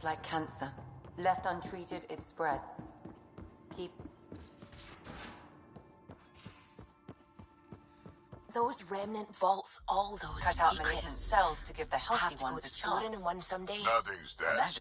like cancer. Left untreated, it spreads. Keep... Those remnant vaults, all those Cut out secrets. malignant cells to give the Have healthy to go ones a exploring in chance. one someday. Nothing's dead.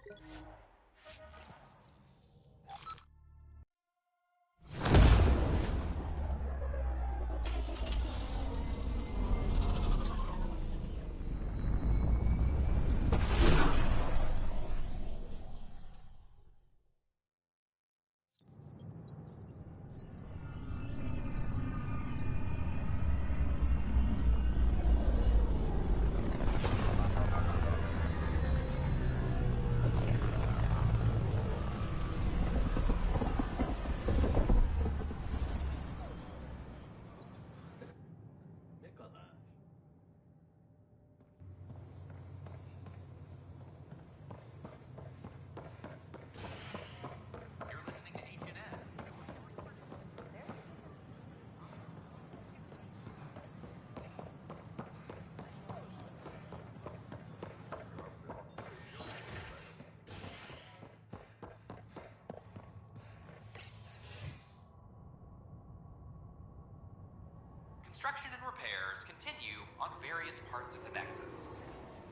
Construction and repairs continue on various parts of the Nexus.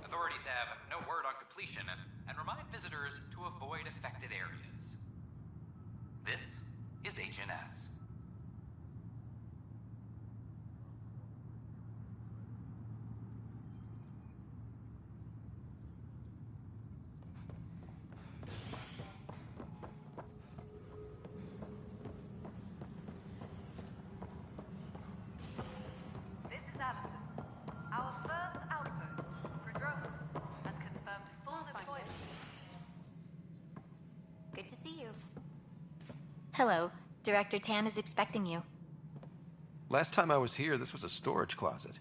Authorities have no word on completion and remind visitors to avoid affected areas. This is HNS. Good to see you. Hello. Director Tan is expecting you. Last time I was here, this was a storage closet.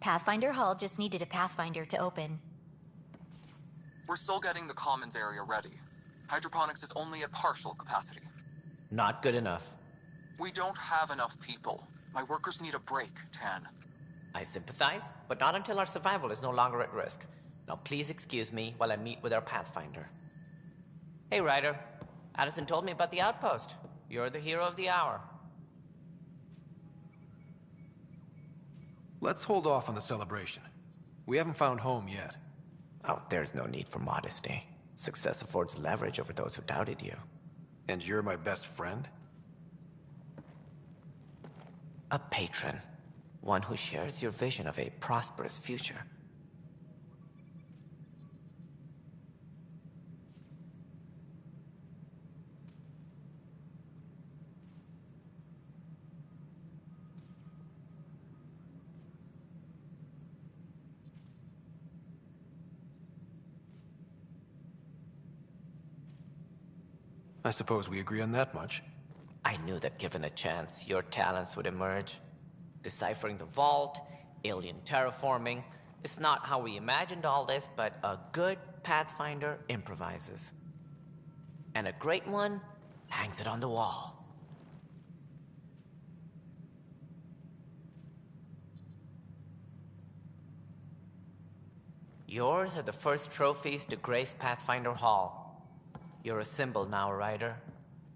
Pathfinder Hall just needed a Pathfinder to open. We're still getting the commons area ready. Hydroponics is only at partial capacity. Not good enough. We don't have enough people. My workers need a break, Tan. I sympathize, but not until our survival is no longer at risk. Now please excuse me while I meet with our Pathfinder. Hey, Ryder. Addison told me about the outpost. You're the hero of the hour. Let's hold off on the celebration. We haven't found home yet. Oh, there's no need for modesty. Success affords leverage over those who doubted you. And you're my best friend? A patron. One who shares your vision of a prosperous future. I suppose we agree on that much. I knew that given a chance, your talents would emerge. Deciphering the vault, alien terraforming. It's not how we imagined all this, but a good Pathfinder improvises. And a great one hangs it on the wall. Yours are the first trophies to grace Pathfinder Hall. You're a symbol now, Ryder.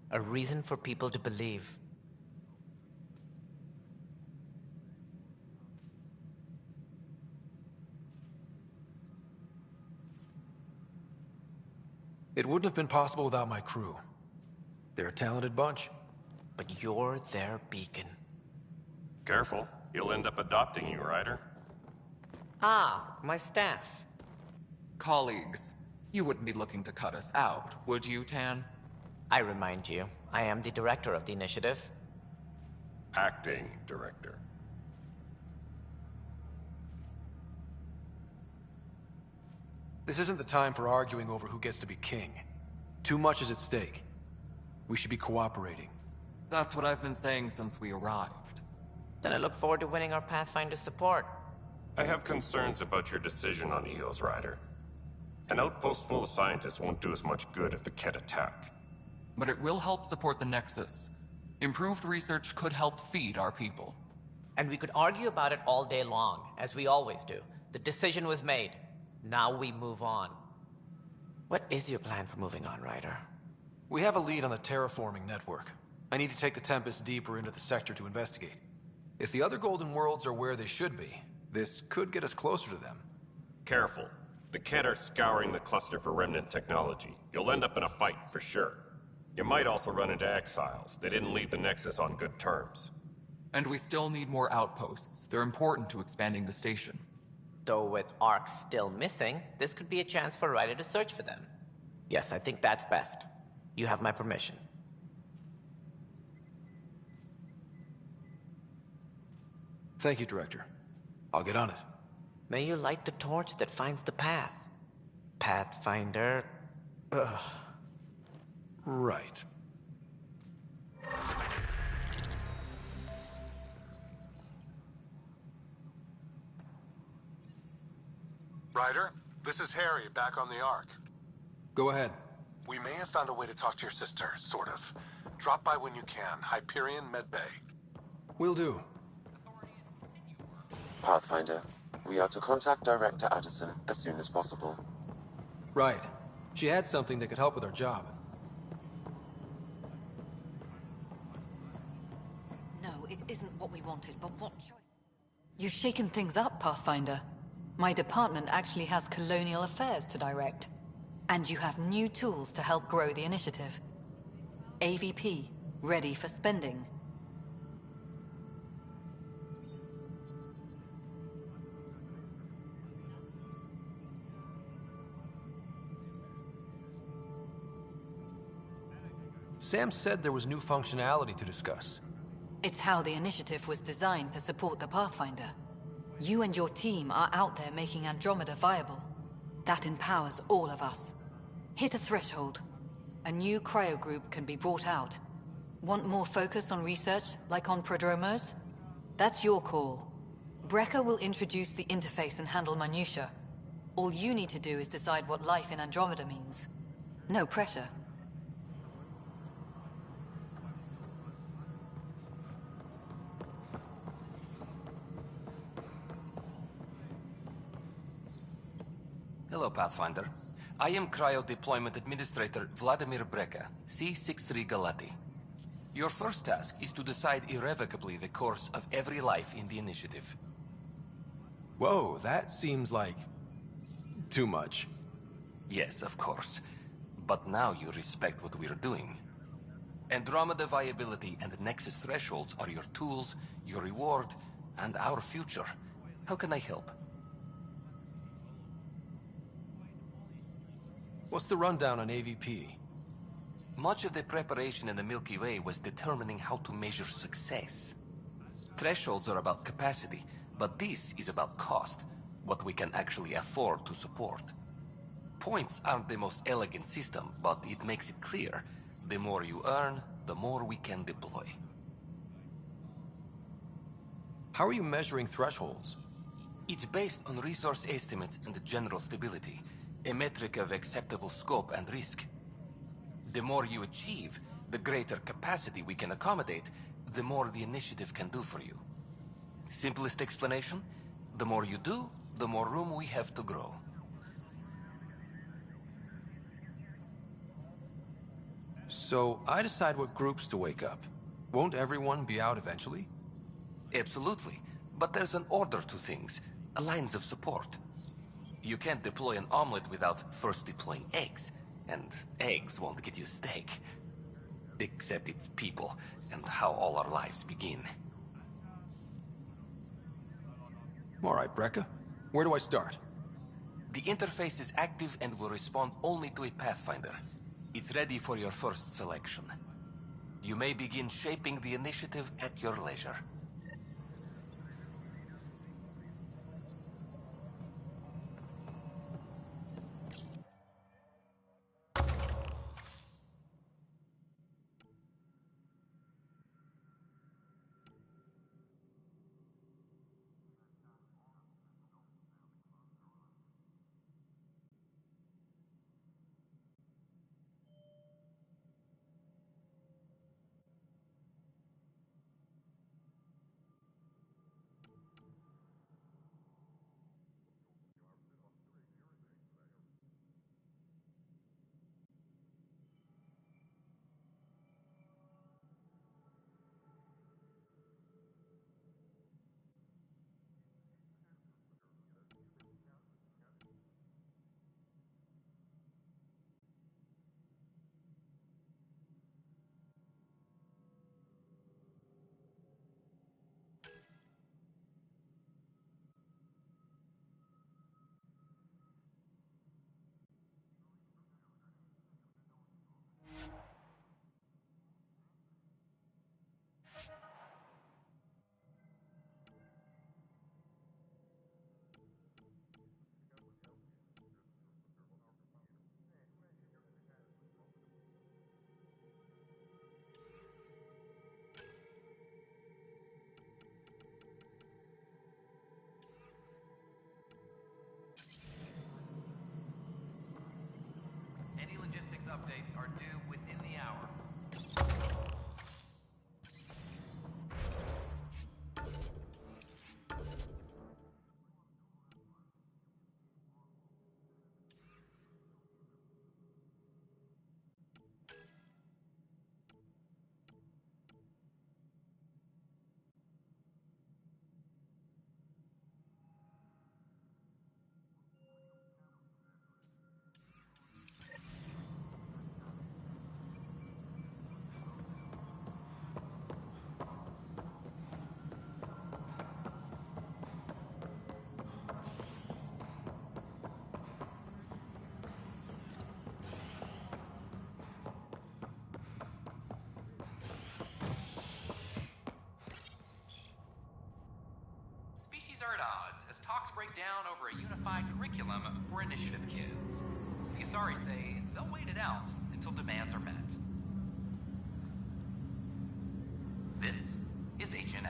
A reason for people to believe. It wouldn't have been possible without my crew. They're a talented bunch. But you're their beacon. Careful. He'll end up adopting you, Ryder. Ah, my staff. Colleagues, you wouldn't be looking to cut us out, would you, Tan? I remind you, I am the director of the initiative. Acting director. This isn't the time for arguing over who gets to be king. Too much is at stake. We should be cooperating. That's what I've been saying since we arrived. Then I look forward to winning our Pathfinder's support. I have concerns about your decision on EO's, Ryder. An outpost full of scientists won't do us much good if the Ket attack. But it will help support the Nexus. Improved research could help feed our people. And we could argue about it all day long, as we always do. The decision was made. Now we move on. What is your plan for moving on, Ryder? We have a lead on the terraforming network. I need to take the Tempest deeper into the sector to investigate. If the other Golden Worlds are where they should be, this could get us closer to them. Careful. The Kett are scouring the cluster for remnant technology. You'll end up in a fight for sure. You might also run into exiles. They didn't leave the Nexus on good terms. And we still need more outposts. They're important to expanding the station. Though with Ark still missing, this could be a chance for Ryder to search for them. Yes, I think that's best. You have my permission. Thank you, Director. I'll get on it. May you light the torch that finds the path. Pathfinder... Ugh. Right. Ryder, this is Harry, back on the Ark. Go ahead. We may have found a way to talk to your sister, sort of. Drop by when you can. Hyperion Medbay. Will do. Pathfinder, we are to contact Director Addison as soon as possible. Right. She had something that could help with our job. No, it isn't what we wanted, but what choice? You've shaken things up, Pathfinder. My department actually has colonial affairs to direct. And you have new tools to help grow the initiative. AVP, ready for spending. Sam said there was new functionality to discuss. It's how the initiative was designed to support the Pathfinder. You and your team are out there making Andromeda viable. That empowers all of us. Hit a threshold. A new cryo group can be brought out. Want more focus on research, like on Prodromos? That's your call. Brecker will introduce the interface and handle minutiae. All you need to do is decide what life in Andromeda means. No pressure. Hello, Pathfinder. I am Cryo Deployment Administrator Vladimir Breca, C-63 Galati. Your first task is to decide irrevocably the course of every life in the initiative. Whoa, that seems like... too much. Yes, of course. But now you respect what we're doing. Andromeda viability and Nexus thresholds are your tools, your reward, and our future. How can I help? What's the rundown on AVP? Much of the preparation in the Milky Way was determining how to measure success. Thresholds are about capacity, but this is about cost, what we can actually afford to support. Points aren't the most elegant system, but it makes it clear. The more you earn, the more we can deploy. How are you measuring thresholds? It's based on resource estimates and general stability, a metric of acceptable scope and risk. The more you achieve, the greater capacity we can accommodate, the more the initiative can do for you. Simplest explanation, the more you do, the more room we have to grow. So, I decide what groups to wake up. Won't everyone be out eventually? Absolutely. But there's an order to things, lines of support. You can't deploy an omelet without first deploying eggs. And eggs won't get you steak. Except it's people, and how all our lives begin. Alright, Breca. Where do I start? The interface is active and will respond only to a Pathfinder. It's ready for your first selection. You may begin shaping the initiative at your leisure. are at odds as talks break down over a unified curriculum for initiative kids. The Asari say they'll wait it out until demands are met. This is HNS.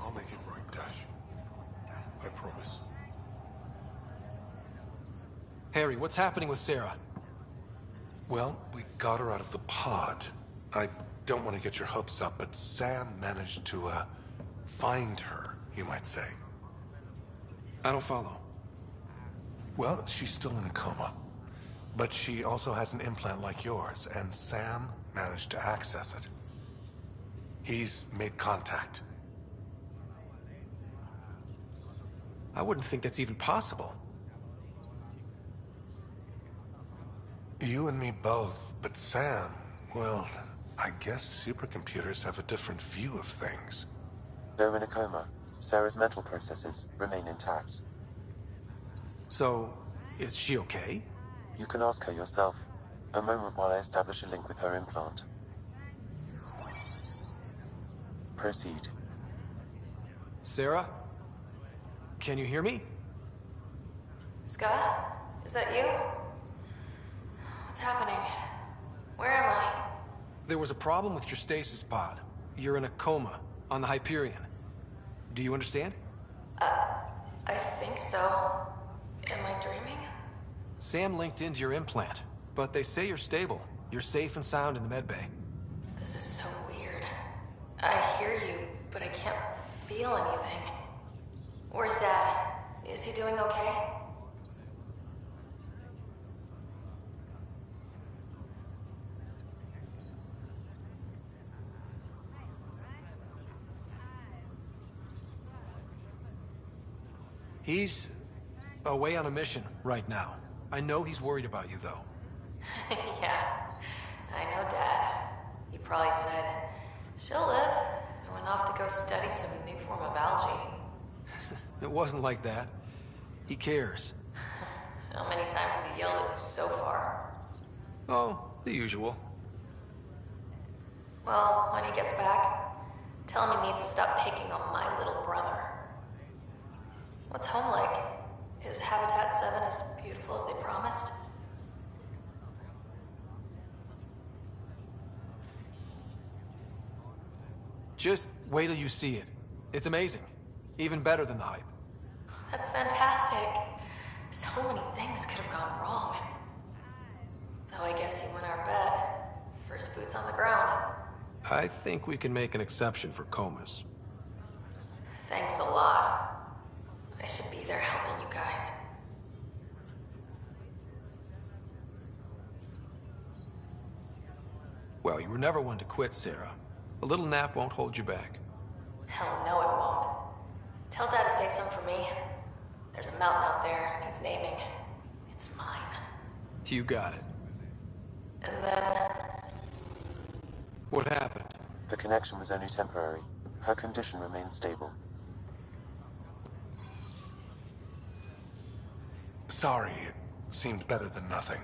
I'll make it right, Dash. I promise. Harry, what's happening with Sarah? Well, we got her out of the pod. I don't want to get your hopes up, but Sam managed to, find her, you might say. I don't follow. Well, she's still in a coma. But she also has an implant like yours, and Sam managed to access it. He's made contact. I wouldn't think that's even possible. You and me both, but Sam, well, I guess supercomputers have a different view of things. They're in a coma. Sarah's mental processes remain intact. So, is she okay? You can ask her yourself. A moment while I establish a link with her implant. Proceed. Sarah? Can you hear me? Scott? Is that you? What's happening? Where am I? There was a problem with your stasis pod. You're in a coma, on the Hyperion. Do you understand? I think so. Am I dreaming? Sam linked into your implant, but they say you're stable. You're safe and sound in the medbay. This is so weird. I hear you, but I can't feel anything. Where's Dad? Is he doing okay? He's away on a mission right now. I know he's worried about you, though. Yeah, I know Dad. He probably said, she'll live, and went off to go study some new form of algae. It wasn't like that. He cares. How many times has he yelled at you so far? Oh, the usual. Well, when he gets back, tell him he needs to stop picking on my little brother. What's home like? Is Habitat 7 as beautiful as they promised? Just wait till you see it. It's amazing. Even better than the hype. That's fantastic. So many things could have gone wrong. Though I guess you win our bet. First boots on the ground. I think we can make an exception for comas. Thanks a lot. I should be there helping you guys. Well, you were never one to quit, Sarah. A little nap won't hold you back. Hell no, it won't. Tell Dad to save some for me. There's a mountain out there, needs naming. It's mine. You got it. And then... What happened? The connection was only temporary. Her condition remains stable. Sorry, it seemed better than nothing.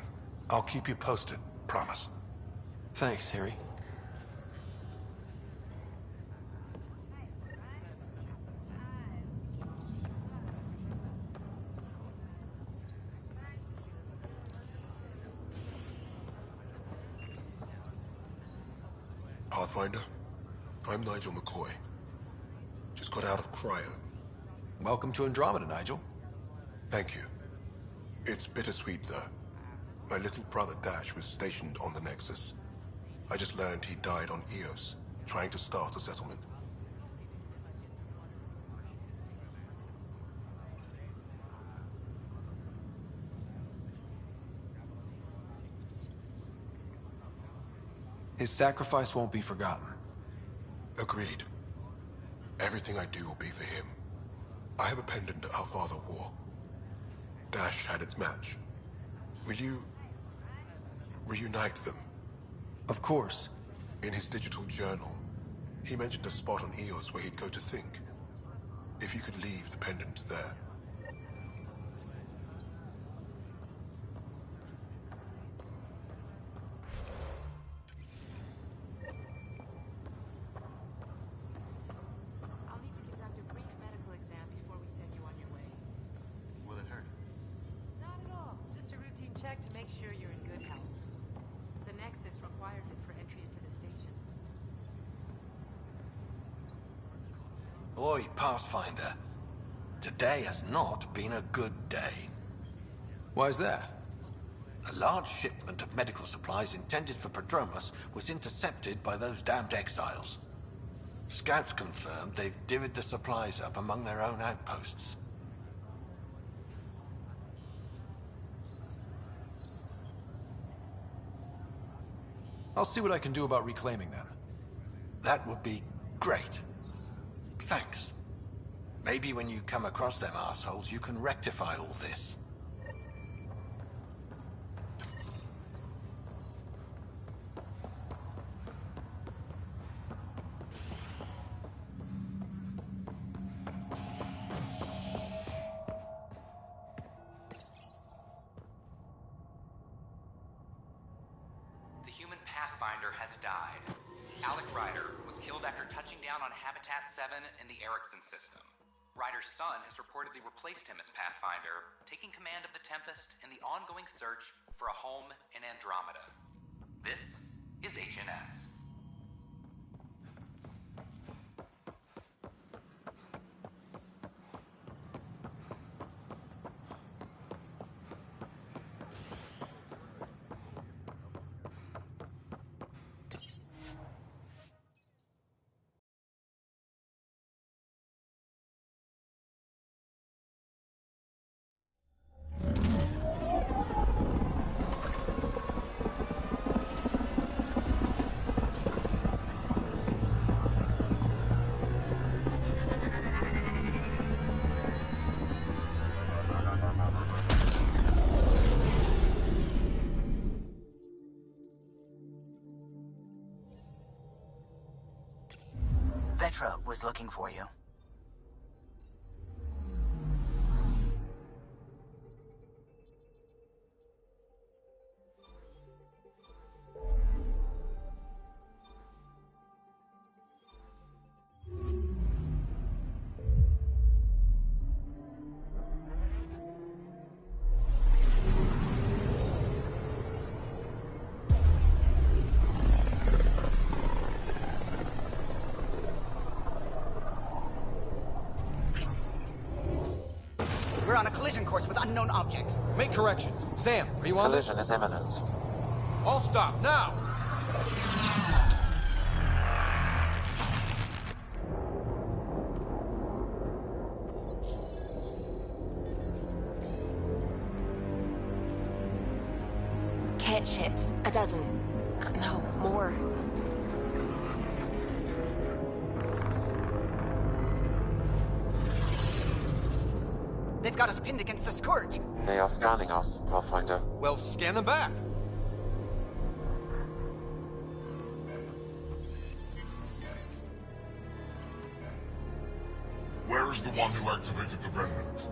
I'll keep you posted, promise. Thanks, Harry. Pathfinder, I'm Nigel McCoy. Just got out of cryo. Welcome to Andromeda, Nigel. Thank you. It's bittersweet, though. My little brother Dash was stationed on the Nexus. I just learned he died on Eos, trying to start a settlement. His sacrifice won't be forgotten. Agreed. Everything I do will be for him. I have a pendant that our father wore. Dash had its match. Will you... reunite them? Of course. In his digital journal, he mentioned a spot on Eos where he'd go to think. if you could leave the pendant there. I'll need to conduct a brief medical exam before we send you on your way. Will it hurt? Not at all. Just a routine check to make sure you're in good health. The Nexus requires it for entry into the station. Oi, Pathfinder. Today has not been a good day. Why's that? A large shipment of medical supplies intended for Prodromos was intercepted by those damned exiles. Scouts confirmed they've divvied the supplies up among their own outposts. I'll see what I can do about reclaiming them. That would be great. Thanks. Maybe when you come across them assholes, you can rectify all this. The human Pathfinder has died. Alec Ryder was killed after touching down on Habitat 7 in the Erickson system. Ryder's son has reportedly replaced him as Pathfinder, taking command of the Tempest in the ongoing search for a home in Andromeda. This is HNS. Vetra was looking for you. We're on a collision course with unknown objects. Make corrections. Sam, are you on this? Collision is imminent. All stop, now! Cat ships. A dozen. No, more. They've got us pinned against the Scourge. They are scanning us, Pathfinder. Well, scan them back. Where is the one who activated the remnant?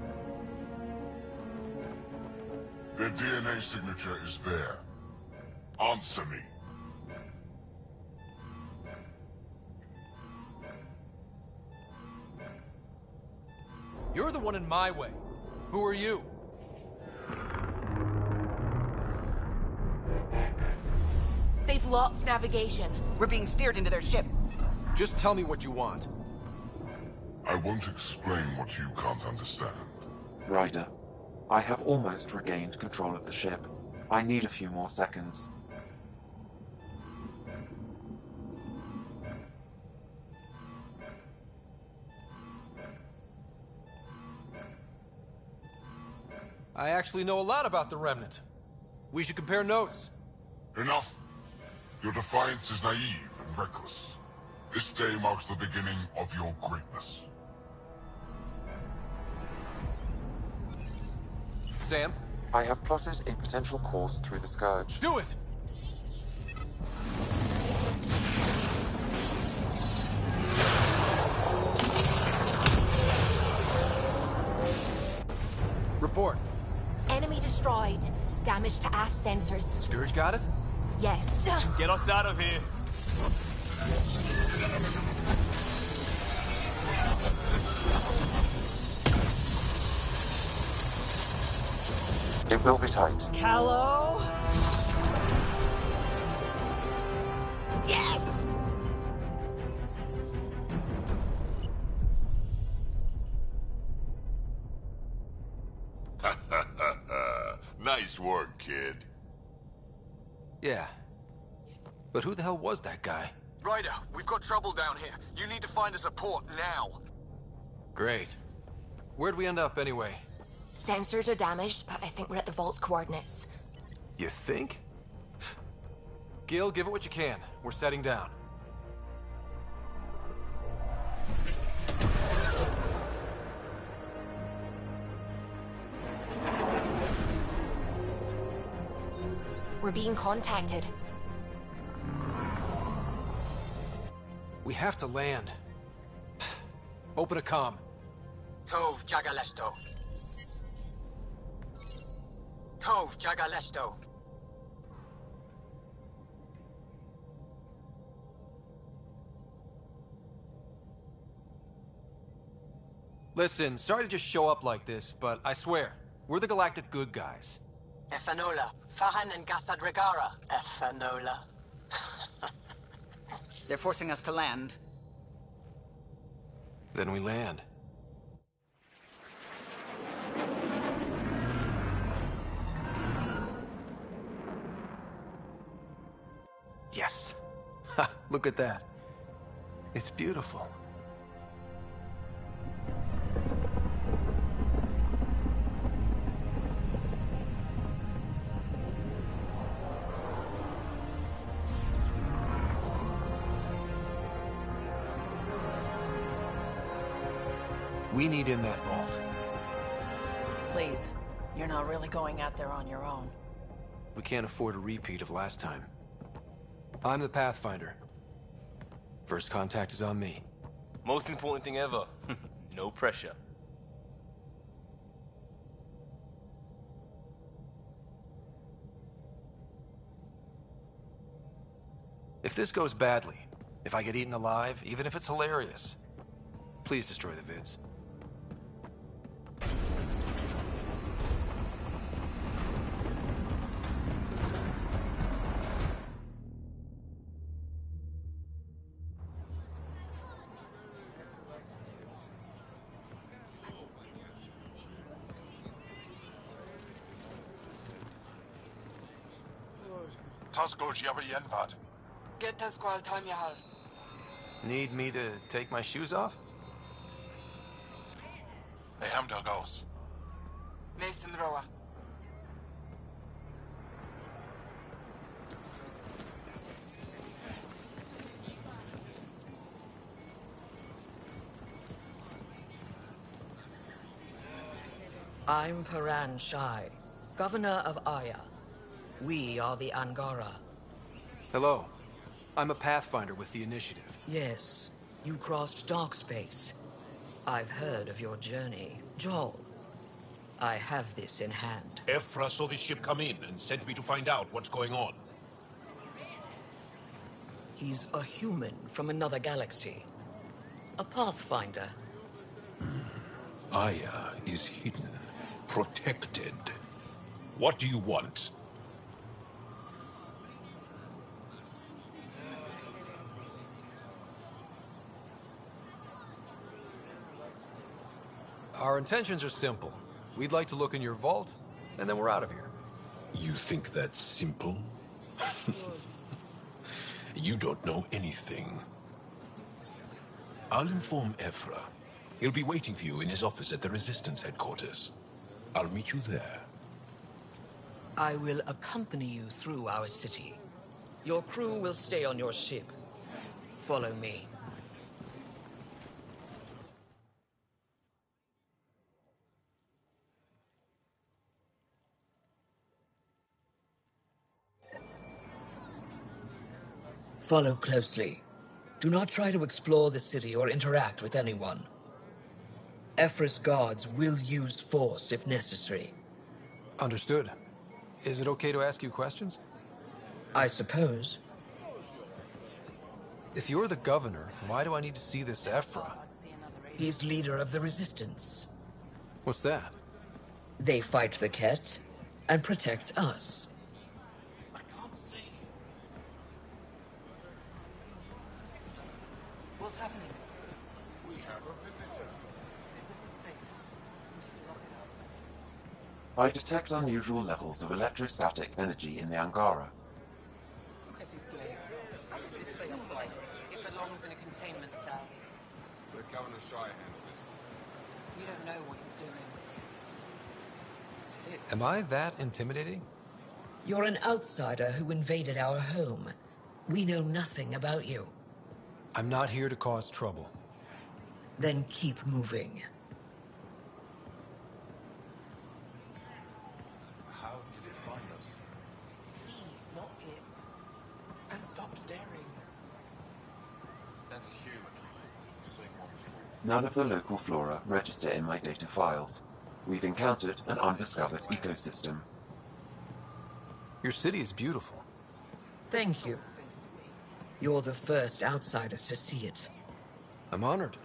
Their DNA signature is there. Answer me. You're the one in my way. Who are you? They've lost navigation. We're being steered into their ship. Just tell me what you want. I won't explain what you can't understand. Ryder, I have almost regained control of the ship. I need a few more seconds. I actually know a lot about the Remnant. We should compare notes. Enough. Your defiance is naive and reckless. This day marks the beginning of your greatness. Sam? I have plotted a potential course through the Scourge. Do it! Report. Enemy destroyed. Damage to aft sensors. Scourge got it? Yes. Get us out of here. It will be tight. Callow? Yes! Nice work, kid. Yeah. But who the hell was that guy? Ryder, we've got trouble down here. You need to find us a port now. Great. Where'd we end up anyway? Sensors are damaged, but I think we're at the vault's coordinates. You think? Gil, give it what you can. We're setting down. We're being contacted. We have to land. Open a comm. Tov Jagalesto. Tov Jagalesto. Listen, sorry to just show up like this, but I swear, we're the galactic good guys. Efanola. Fahan and Gassad Regara. Efanola. They're forcing us to land. Then we land. Yes. Ha, look at that. It's beautiful. We need in that vault. Please, you're not really going out there on your own. We can't afford a repeat of last time. I'm the Pathfinder. First contact is on me. Most important thing ever. No pressure. If this goes badly, if I get eaten alive, even if it's hilarious, please destroy the vids. Get us squal time yahal. Need me to take my shoes off? Nathan Roa. I'm Paran Shai, Governor of Aya. We are the Angara. Hello. I'm a Pathfinder with the Initiative. Yes, you crossed dark space. I've heard of your journey, Joel. I have this in hand. Ephra saw this ship come in and sent me to find out what's going on. He's a human from another galaxy. A Pathfinder. Aya is hidden, protected. What do you want? Our intentions are simple. We'd like to look in your vault, and then we're out of here. You think that's simple? You don't know anything. I'll inform Ephra. He'll be waiting for you in his office at the Resistance headquarters. I'll meet you there. I will accompany you through our city. Your crew will stay on your ship. Follow me. Follow closely. Do not try to explore the city or interact with anyone. Ephra's guards will use force if necessary. Understood. Is it okay to ask you questions? I suppose. If you're the governor, why do I need to see this Ephra? He's leader of the resistance. What's that? They fight the Ket and protect us. What's happening? We have a visitor. This isn't safe. We should lock it up. I detect unusual levels of electrostatic energy in the Angara. Look at this leg. This place looks like it belongs in a containment cell. Let Governor Shire handle this. You don't know what you're doing. Am I that intimidating? You're an outsider who invaded our home. We know nothing about you. I'm not here to cause trouble. Then keep moving. How did it find us? He, not it. And stop staring. That's a human. Seen one before. None of the local flora register in my data files. We've encountered an undiscovered ecosystem. Your city is beautiful. Thank you. You're the first outsider to see it. I'm honored.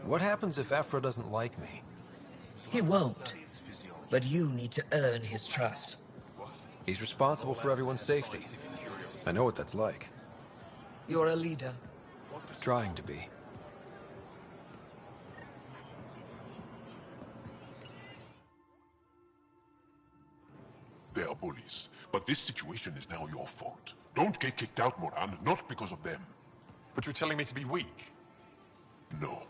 What happens if Ephra doesn't like me? He won't. But you need to earn his trust. He's responsible for everyone's safety. I know what that's like. You're a leader. Trying to be. They are bullies, but this situation is now your fault. Don't get kicked out, Moran, not because of them. But you're telling me to be weak? No.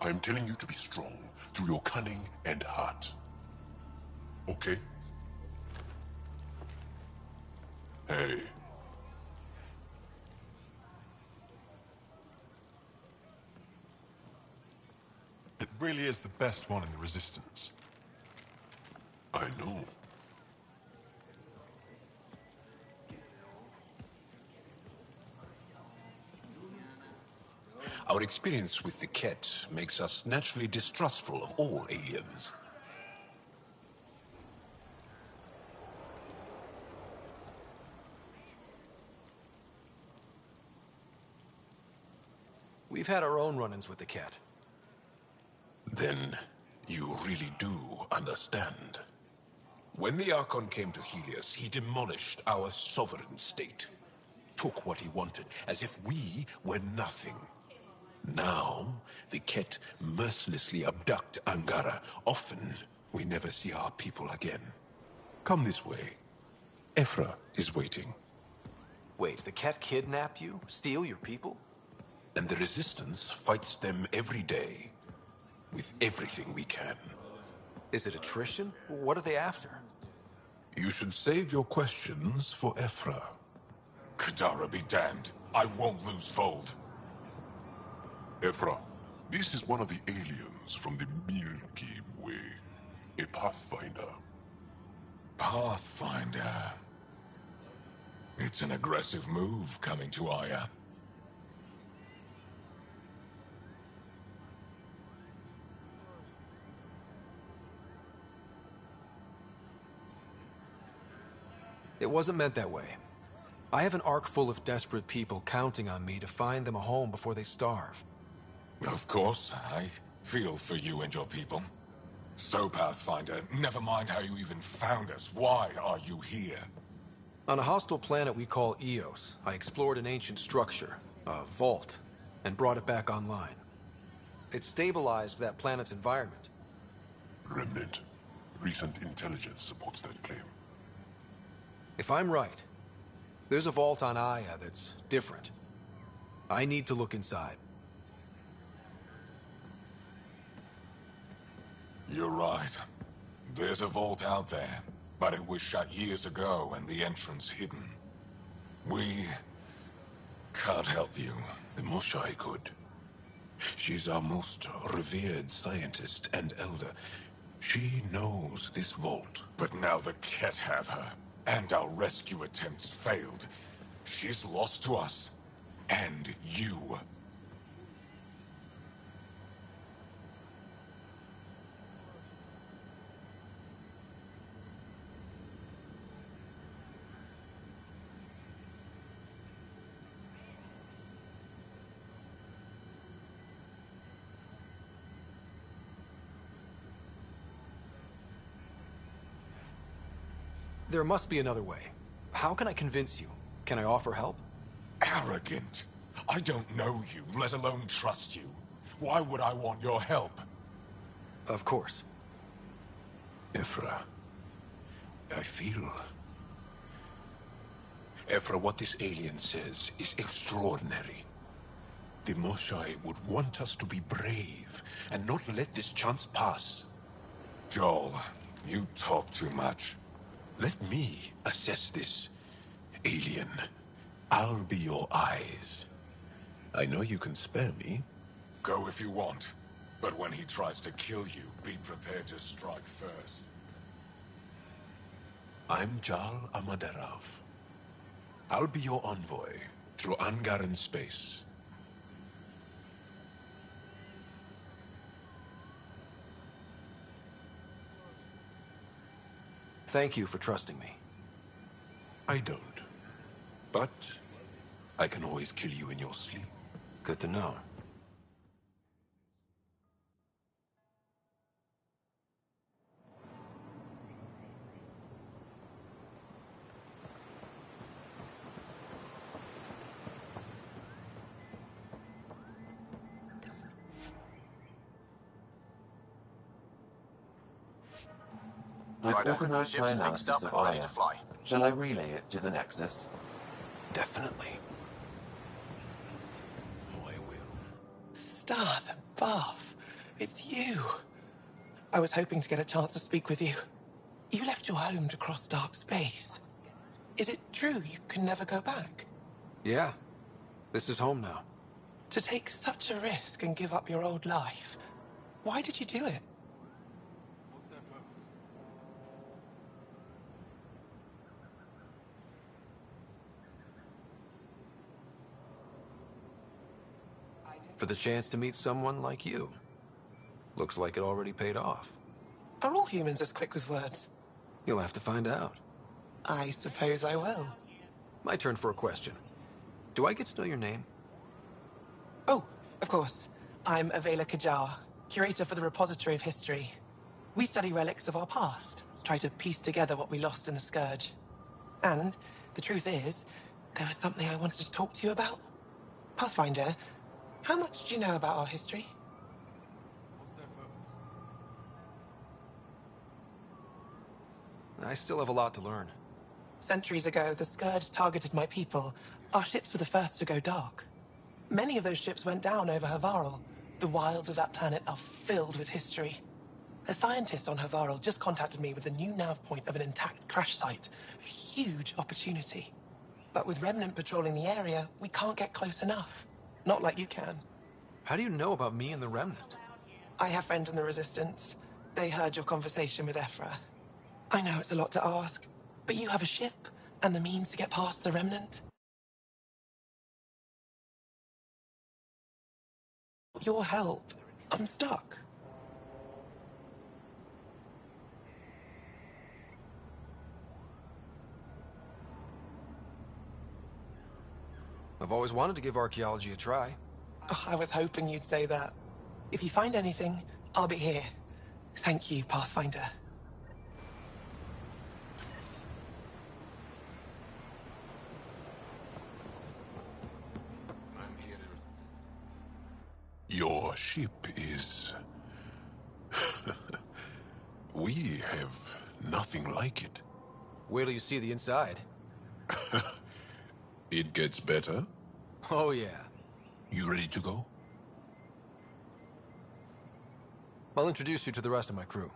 I'm telling you to be strong through your cunning and heart. Okay? Hey. It really is the best one in the Resistance. I know. Our experience with the Ket makes us naturally distrustful of all aliens. We've had our own run-ins with the Ket. Then you really do understand. When the Archon came to Helios, he demolished our sovereign state. Took what he wanted, as if we were nothing. Now, the Ket mercilessly abduct Angara. Often, we never see our people again. Come this way. Ephra is waiting. Wait, the Ket kidnap you? Steal your people? And the Resistance fights them every day. With everything we can. Is it attrition? What are they after? You should save your questions for Ephra. Kadara be damned. I won't lose Fold. Ephra, this is one of the aliens from the Milky Way. A Pathfinder. Pathfinder. It's an aggressive move coming to Aya. It wasn't meant that way. I have an ark full of desperate people counting on me to find them a home before they starve. Of course, I feel for you and your people. So, Pathfinder, never mind how you even found us. Why are you here? On a hostile planet we call Eos, I explored an ancient structure, a vault, and brought it back online. It stabilized that planet's environment. Remnant. Recent intelligence supports that claim. If I'm right, there's a vault on Aya that's different. I need to look inside. You're right. There's a vault out there, but it was shut years ago and the entrance hidden. We can't help you. The Moshai could. She's our most revered scientist and elder. She knows this vault. But now the Ket have her, and our rescue attempts failed. She's lost to us. And you. There must be another way. How can I convince you? Can I offer help? Arrogant. I don't know you, let alone trust you. Why would I want your help? Of course. Ephra, I feel... Ephra, what this alien says is extraordinary. The Moshai would want us to be brave and not let this chance pass. Joel, you talk too much. Let me assess this, alien. I'll be your eyes. I know you can spare me. Go if you want. But when he tries to kill you, be prepared to strike first. I'm Jal Amaderov. I'll be your envoy through Angaran space. Thank you for trusting me. I don't. But I can always kill you in your sleep. Good to know. I've organized my analysis of Aya. Shall I relay it to the Nexus? Definitely. Stars above. It's you. I was hoping to get a chance to speak with you. You left your home to cross dark space. Is it true you can never go back? Yeah. This is home now. To take such a risk and give up your old life, why did you do it? For the chance to meet someone like you. Looks like it already paid off. Are all humans as quick with words? You'll have to find out. I suppose I will. My turn for a question. Do I get to know your name? Oh, of course. I'm Avela Kajar, curator for the Repository of History. We study relics of our past, try to piece together what we lost in the Scourge. And the truth is, there was something I wanted to talk to you about. Pathfinder, how much do you know about our history? I still have a lot to learn. Centuries ago, the Scourge targeted my people. Our ships were the first to go dark. Many of those ships went down over Havarl. The wilds of that planet are filled with history. A scientist on Havarl just contacted me with a new nav point of an intact crash site. A huge opportunity. But with Remnant patrolling the area, we can't get close enough. Not like you can. How do you know about me and the Remnant? I have friends in the Resistance. They heard your conversation with Ephra. I know it's a lot to ask, but you have a ship and the means to get past the Remnant. Your help. I'm stuck. I've always wanted to give archaeology a try. Oh, I was hoping you'd say that. If you find anything, I'll be here. Thank you, Pathfinder. Your ship is... We have nothing like it. Wait till you see the inside. It gets better? Oh, yeah. You ready to go? I'll introduce you to the rest of my crew.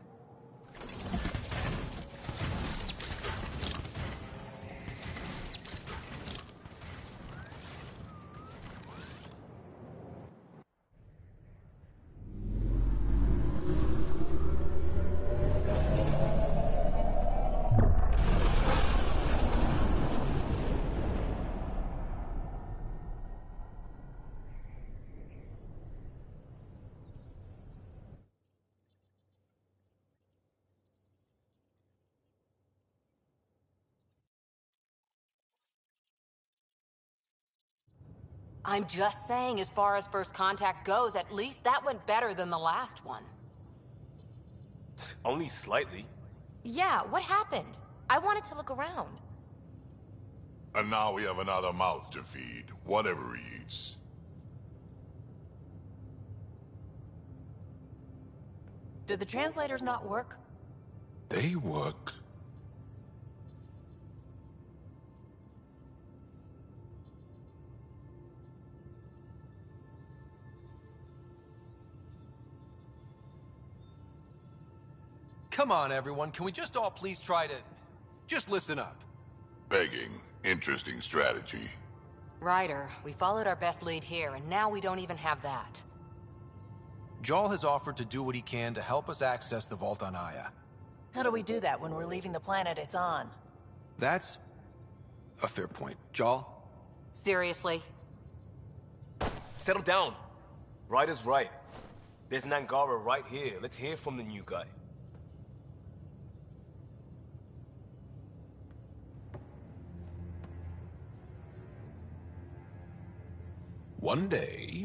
I'm just saying, as far as first contact goes, at least that went better than the last one. Only slightly. Yeah, what happened? I wanted to look around. And now we have another mouth to feed, whatever he eats. Did the translators not work? They work. Come on, everyone. Can we just all please try to... just listen up? Begging. Interesting strategy. Ryder, we followed our best lead here, and now we don't even have that. Jarl has offered to do what he can to help us access the vault on Aya. How do we do that when we're leaving the planet it's on? That's a fair point. Jarl? Seriously? Settle down. Ryder's right. There's an Angara right here. Let's hear from the new guy. One day,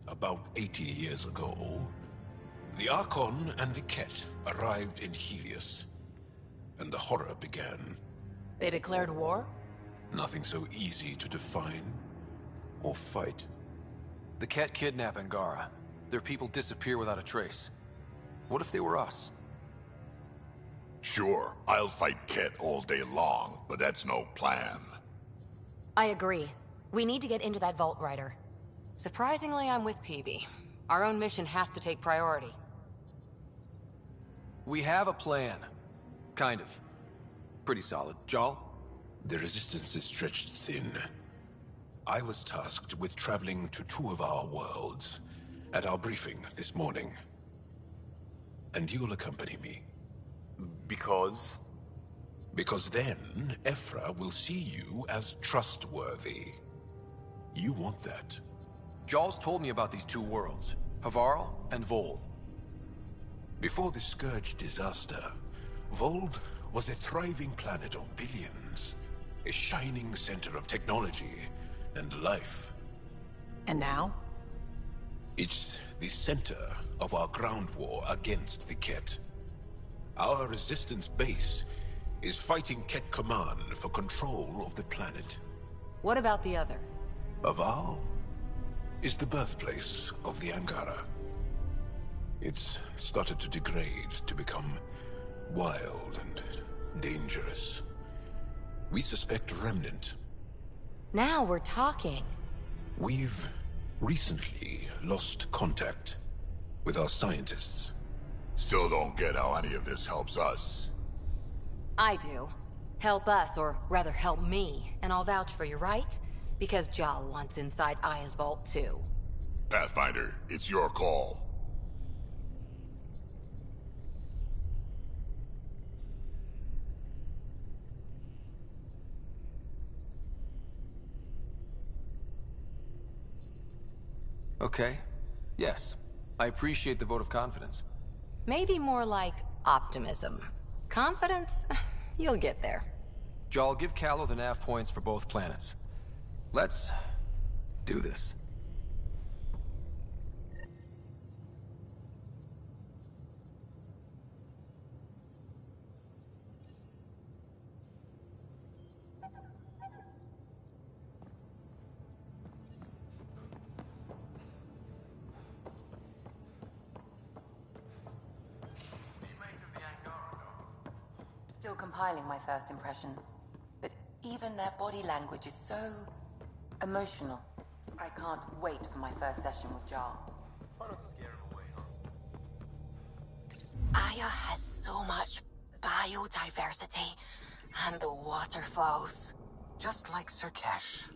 about 80 years ago, the Archon and the Ket arrived in Helios, and the horror began. They declared war? Nothing so easy to define or fight. The Ket kidnap Angara. Their people disappear without a trace. What if they were us? Sure, I'll fight Ket all day long, but that's no plan. I agree. We need to get into that vault, Ryder. Surprisingly, I'm with PB. Our own mission has to take priority. We have a plan. Kind of. Pretty solid. Jarl? The resistance is stretched thin. I was tasked with traveling to two of our worlds at our briefing this morning. And you'll accompany me. Because? Because then, Ephra will see you as trustworthy. You want that. Jarl's told me about these two worlds, Havarl and Vold. Before the Scourge disaster, Vold was a thriving planet of billions, a shining center of technology and life. And now? It's the center of our ground war against the Ket. Our resistance base is fighting Ket Command for control of the planet. What about the other? Havarl is the birthplace of the Angara. It's started to degrade, to become wild and dangerous. We suspect a remnant. Now we're talking. We've recently lost contact with our scientists. Still don't get how any of this helps us. I do. Help us, or rather help me, and I'll vouch for you, right? Because Jarl wants inside Aya's vault too. Pathfinder, it's your call. Okay. Yes. I appreciate the vote of confidence. Maybe more like optimism. Confidence? You'll get there. Jarl, give Callow the nav points for both planets. Let's do this. Still compiling my first impressions. But even their body language is so emotional. I can't wait for my first session with Jarl. Try not to scare him away, huh? Aya has so much biodiversity. And the waterfalls. Just like Sirkesh.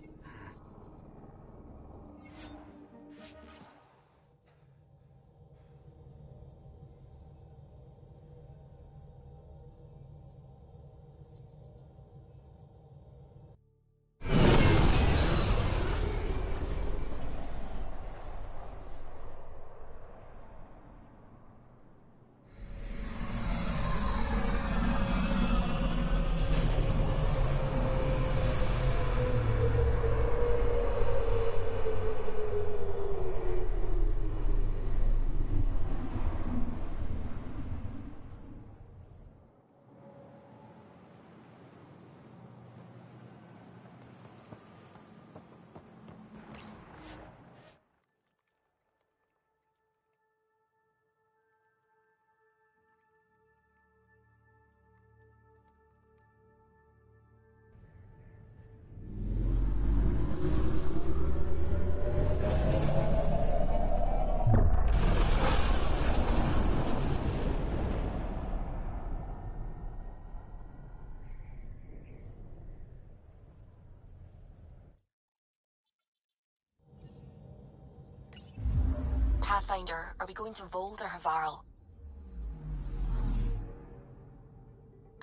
Pathfinder, are we going to Vold or Havarl?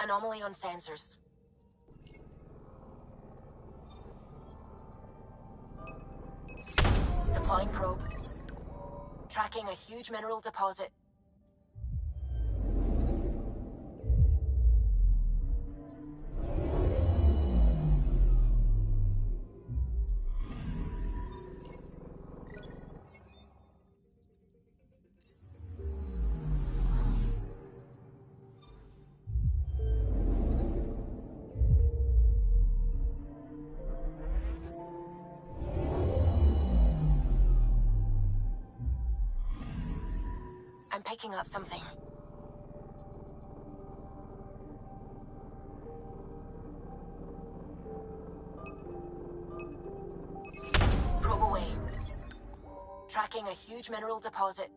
Anomaly on sensors. Deploying probe. Tracking a huge mineral deposit. I'm picking up something. Probe away. Tracking a huge mineral deposit.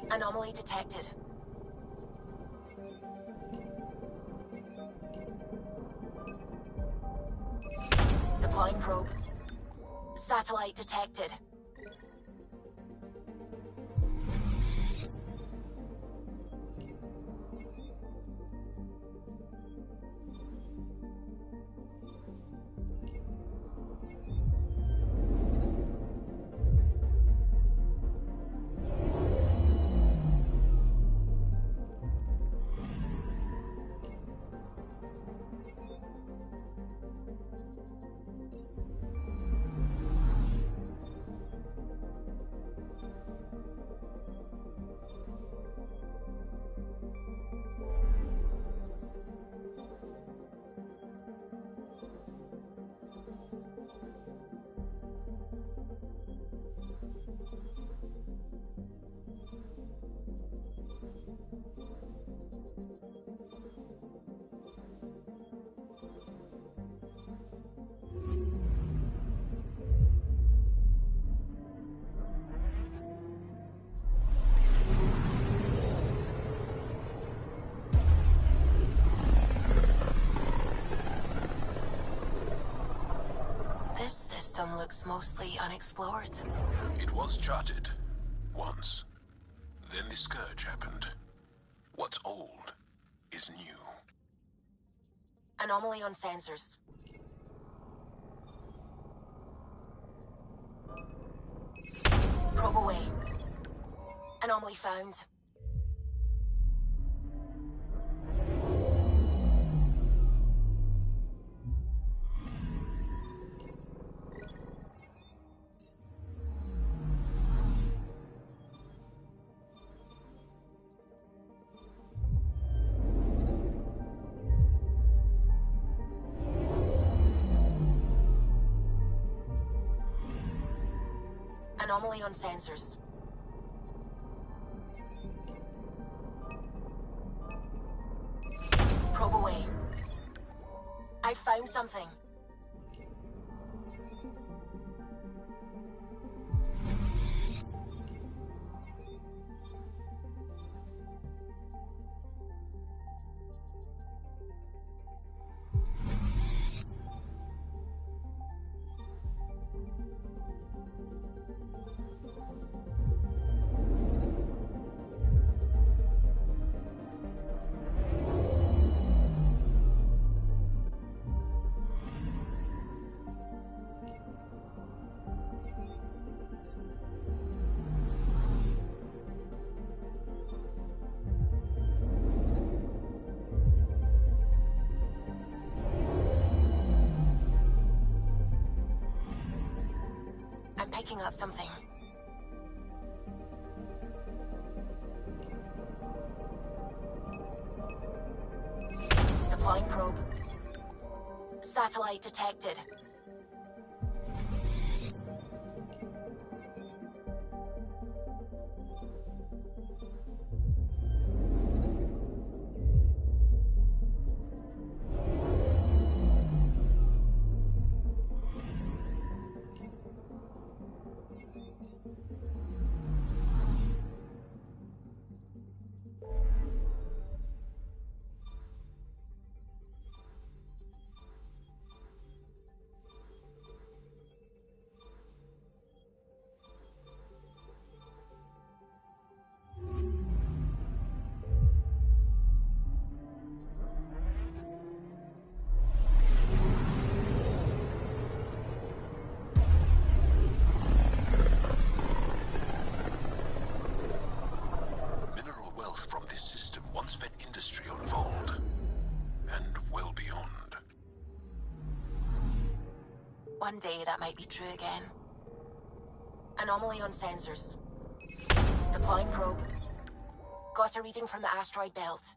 Anomaly detected. Deploying probe. Satellite detected. This system looks mostly unexplored. It was charted. Once. Then the Scourge happened. What's old is new. Anomaly on sensors. Probe away. Anomaly found. Anomaly on sensors. Probe away. I found something. I'm picking up something. Deploying probe. Satellite detected. One day that might be true again. Anomaly on sensors. Deploying probe. Got a reading from the asteroid belt.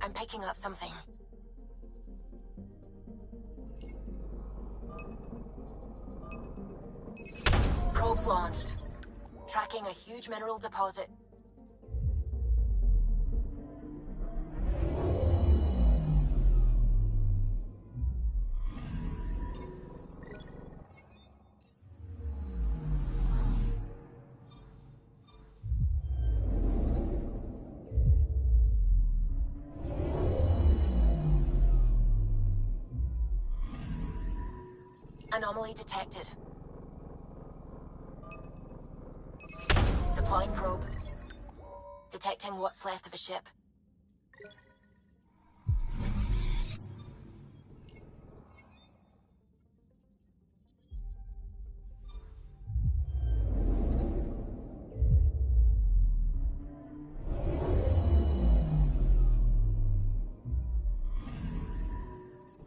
I'm picking up something. Probes launched. Tracking a huge mineral deposit. Anomaly detected. Deploying probe. Detecting what's left of a ship.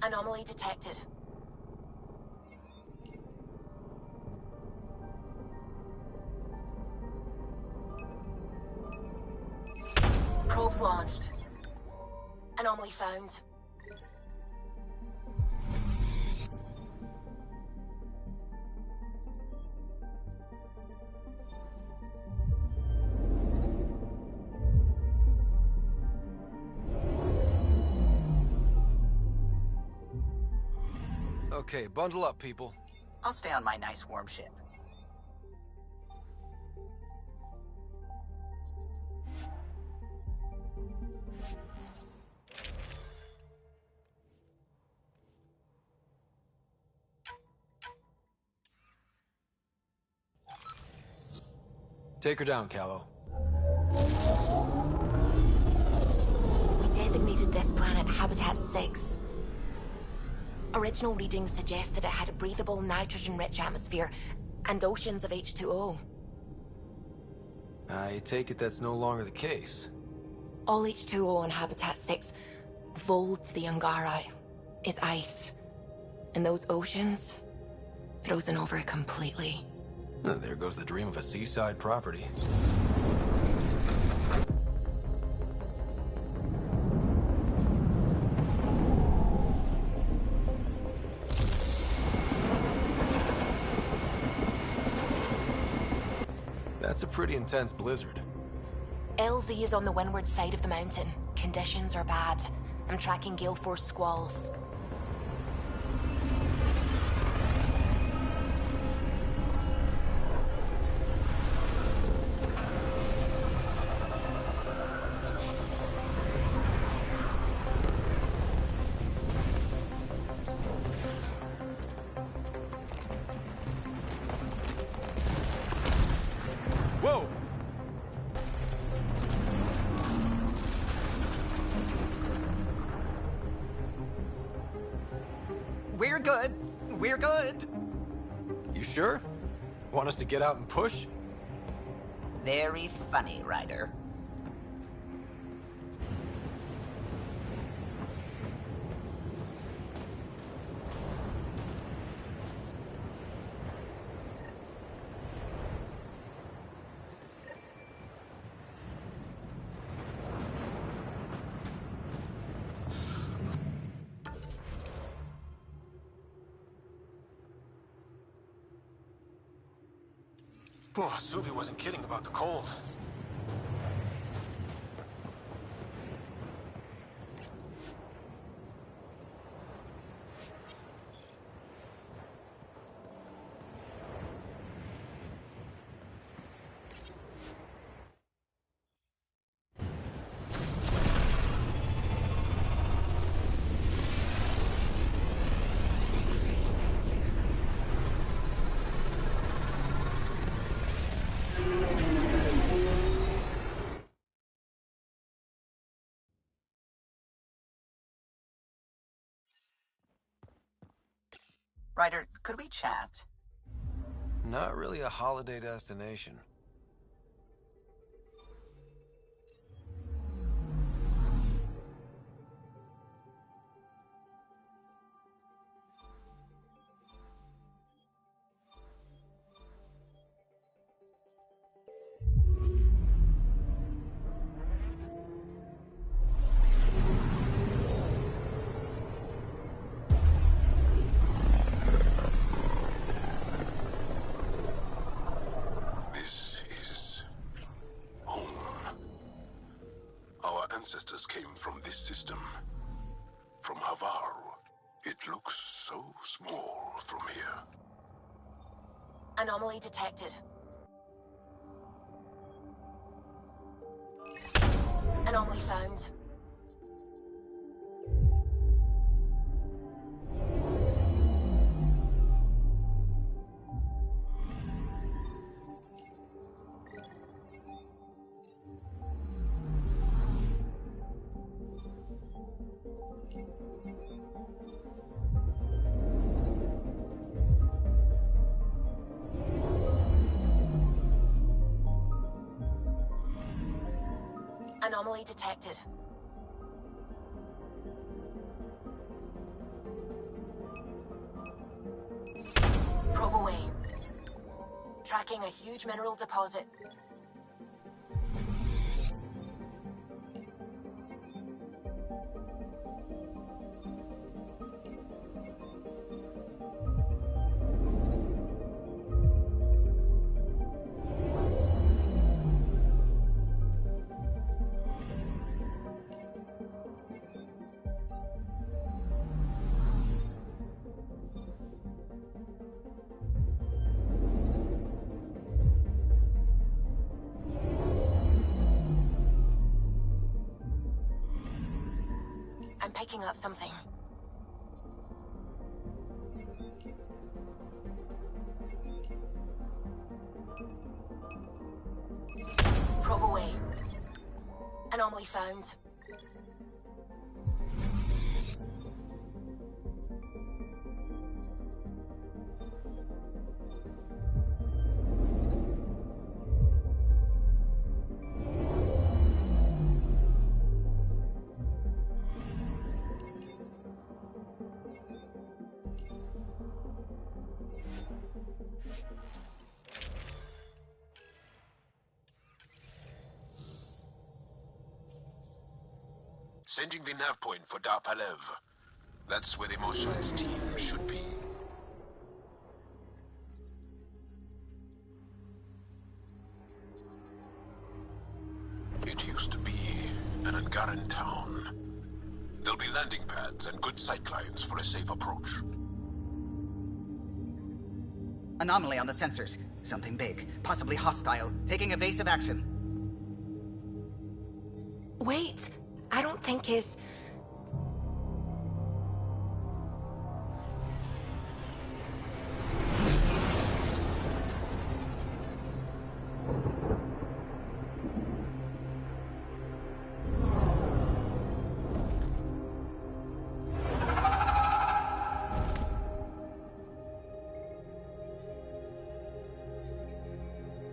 Anomaly detected. Probes launched. Anomaly found. Okay, bundle up, people. I'll stay on my nice warm ship. Take her down, Callow. We designated this planet Habitat 6. Original readings suggest that it had a breathable, nitrogen-rich atmosphere and oceans of H2O. I take it that's no longer the case. All H2O on Habitat 6, vold to the Angara, is ice. And those oceans, frozen over completely. There goes the dream of a seaside property. That's a pretty intense blizzard. LZ is on the windward side of the mountain. Conditions are bad. I'm tracking gale force squalls. Whoa! We're good. We're good. You sure? Want us to get out and push? Very funny, Ryder. Oh, Suvi wasn't kidding about the cold. Ryder, could we chat? Not really a holiday destination. This is home. Our ancestors came from this system, from Havaru. It looks so small from here. Anomaly detected. Anomaly found. Anomaly detected. Probe away. Tracking a huge mineral deposit. I'm picking up something. probe away. Anomaly found. Sending the nav point for Darpalev. That's where the Emotions team should be. It used to be an Angaran town. There'll be landing pads and good sightlines for a safe approach. Anomaly on the sensors. Something big, possibly hostile, taking evasive action. Wait, I don't think his...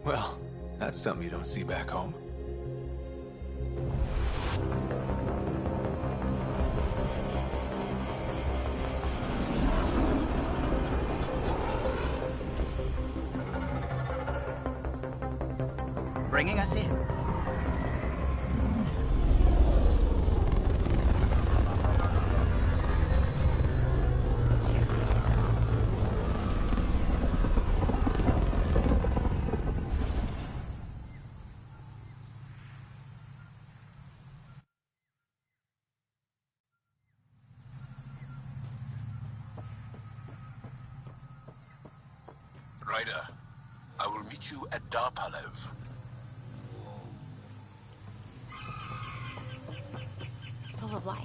Well, that's something you don't see back home. Bringing us in. Ryder, I will meet you at Darpalev. It's full of life.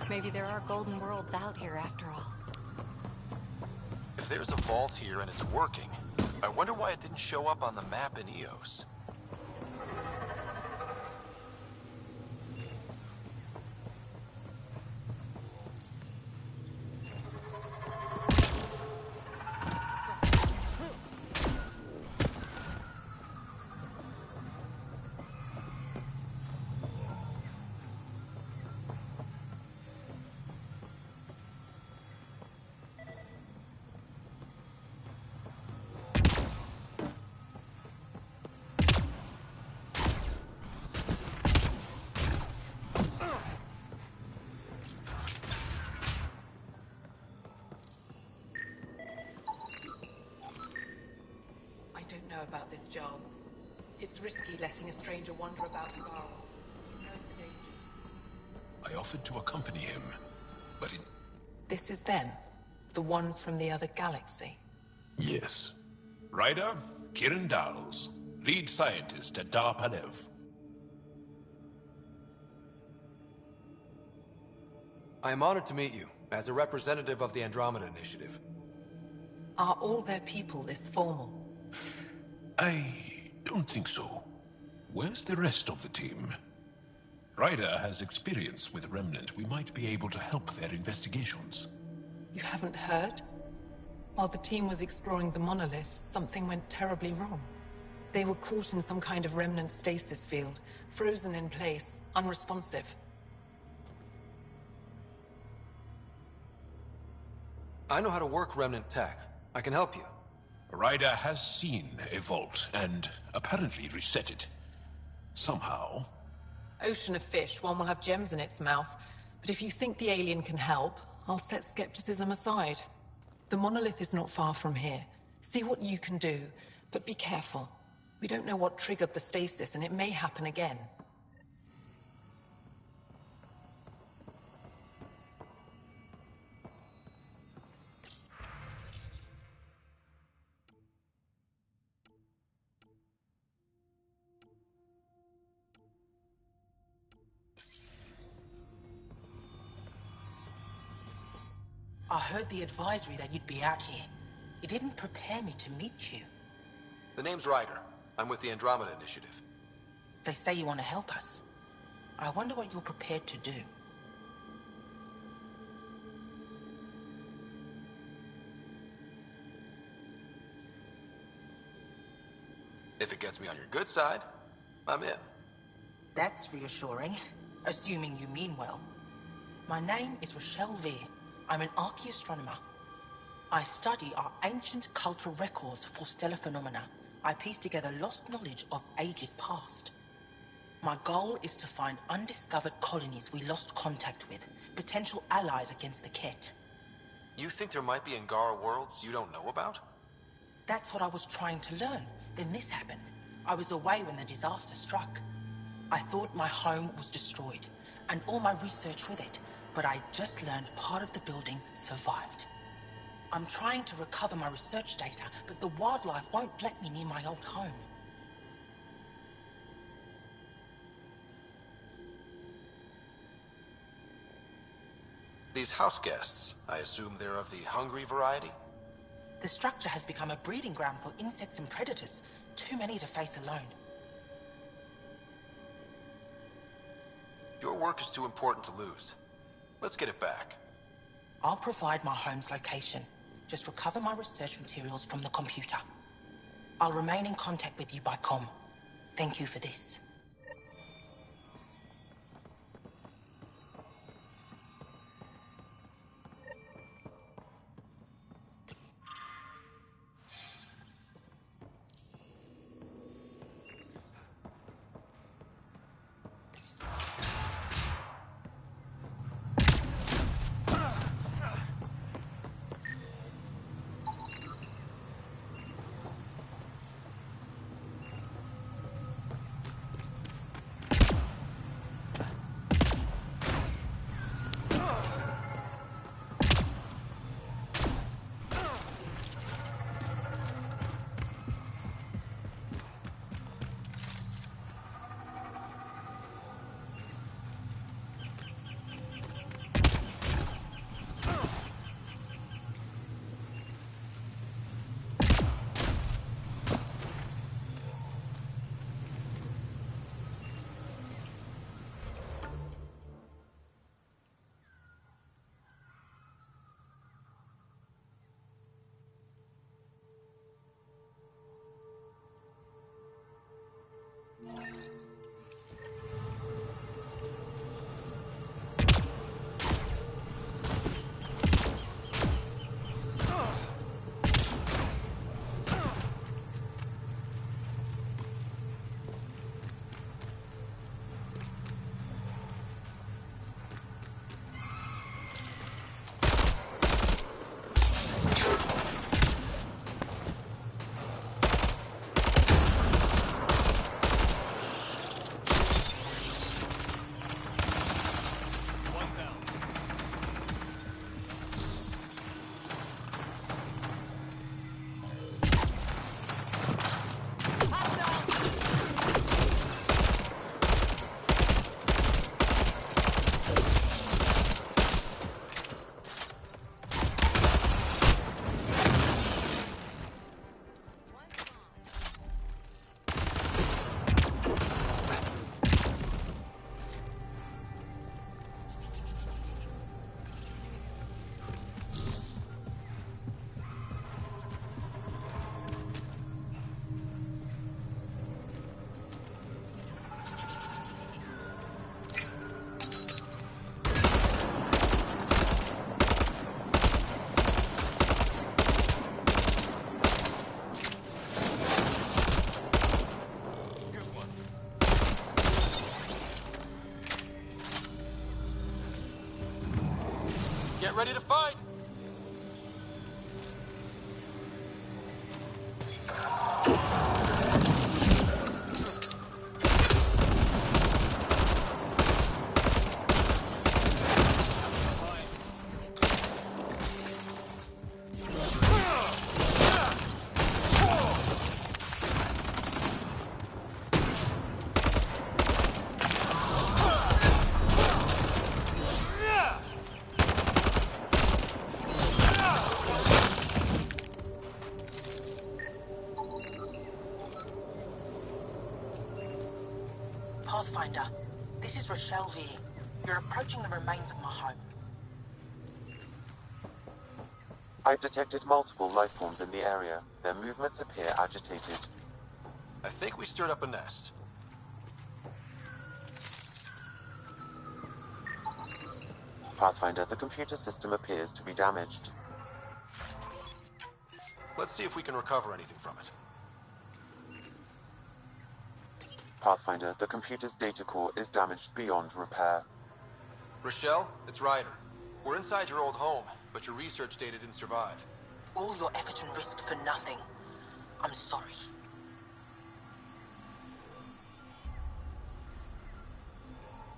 Maybe there are golden worlds out here after all. If there's a vault here and it's working, I wonder why it didn't show up on the map in EOS. I don't know about this job. It's risky letting a stranger wander about the bar. I offered to accompany him, but it... This is them, the ones from the other galaxy. Yes. Ryder, Kiran Dawes, lead scientist at Darpalev. I am honored to meet you, as a representative of the Andromeda Initiative. Are all their people this formal? I don't think so. Where's the rest of the team? Ryder has experience with Remnant. We might be able to help their investigations. You haven't heard? While the team was exploring the monolith, something went terribly wrong. They were caught in some kind of remnant stasis field, frozen in place, unresponsive. I know how to work Remnant tech. I can help you. Ryder has seen a vault, and apparently reset it. Somehow. Ocean of fish, one will have gems in its mouth. But if you think the alien can help, I'll set skepticism aside. The monolith is not far from here. See what you can do, but be careful. We don't know what triggered the stasis, and it may happen again. I heard the advisory that you'd be out here. It didn't prepare me to meet you. The name's Ryder. I'm with the Andromeda Initiative. They say you want to help us. I wonder what you're prepared to do. If it gets me on your good side, I'm in. That's reassuring, assuming you mean well. My name is Rochelle Veer. I'm an archaeoastronomer. I study our ancient cultural records for stellar phenomena. I piece together lost knowledge of ages past. My goal is to find undiscovered colonies we lost contact with, potential allies against the Ket. You think there might be Angara worlds you don't know about? That's what I was trying to learn. Then this happened. I was away when the disaster struck. I thought my home was destroyed, and all my research with it, but I just learned part of the building survived. I'm trying to recover my research data, but the wildlife won't let me near my old home. These house guests, I assume they're of the hungry variety? The structure has become a breeding ground for insects and predators, too many to face alone. Your work is too important to lose. Let's get it back. I'll provide my home's location. Just recover my research materials from the computer. I'll remain in contact with you by comm. Thank you for this. Pathfinder, this is Rochelle Veer. You're approaching the remains of my home. I've detected multiple life forms in the area. Their movements appear agitated. I think we stirred up a nest. Pathfinder, the computer system appears to be damaged. Let's see if we can recover anything from it. Pathfinder, the computer's data core is damaged beyond repair. Rochelle, it's Ryder. We're inside your old home, but your research data didn't survive. All your effort and risk for nothing. I'm sorry.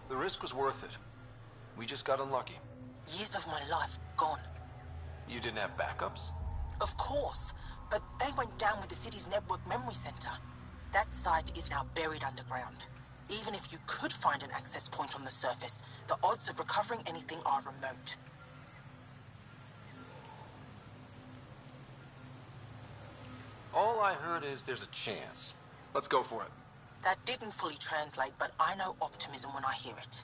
The risk was worth it. We just got unlucky. Years of my life gone. You didn't have backups? Of course, but they went down with the city's network memory center. That site is now buried underground. Even if you could find an access point on the surface, the odds of recovering anything are remote. All I heard is there's a chance. Let's go for it. That didn't fully translate, but I know optimism when I hear it.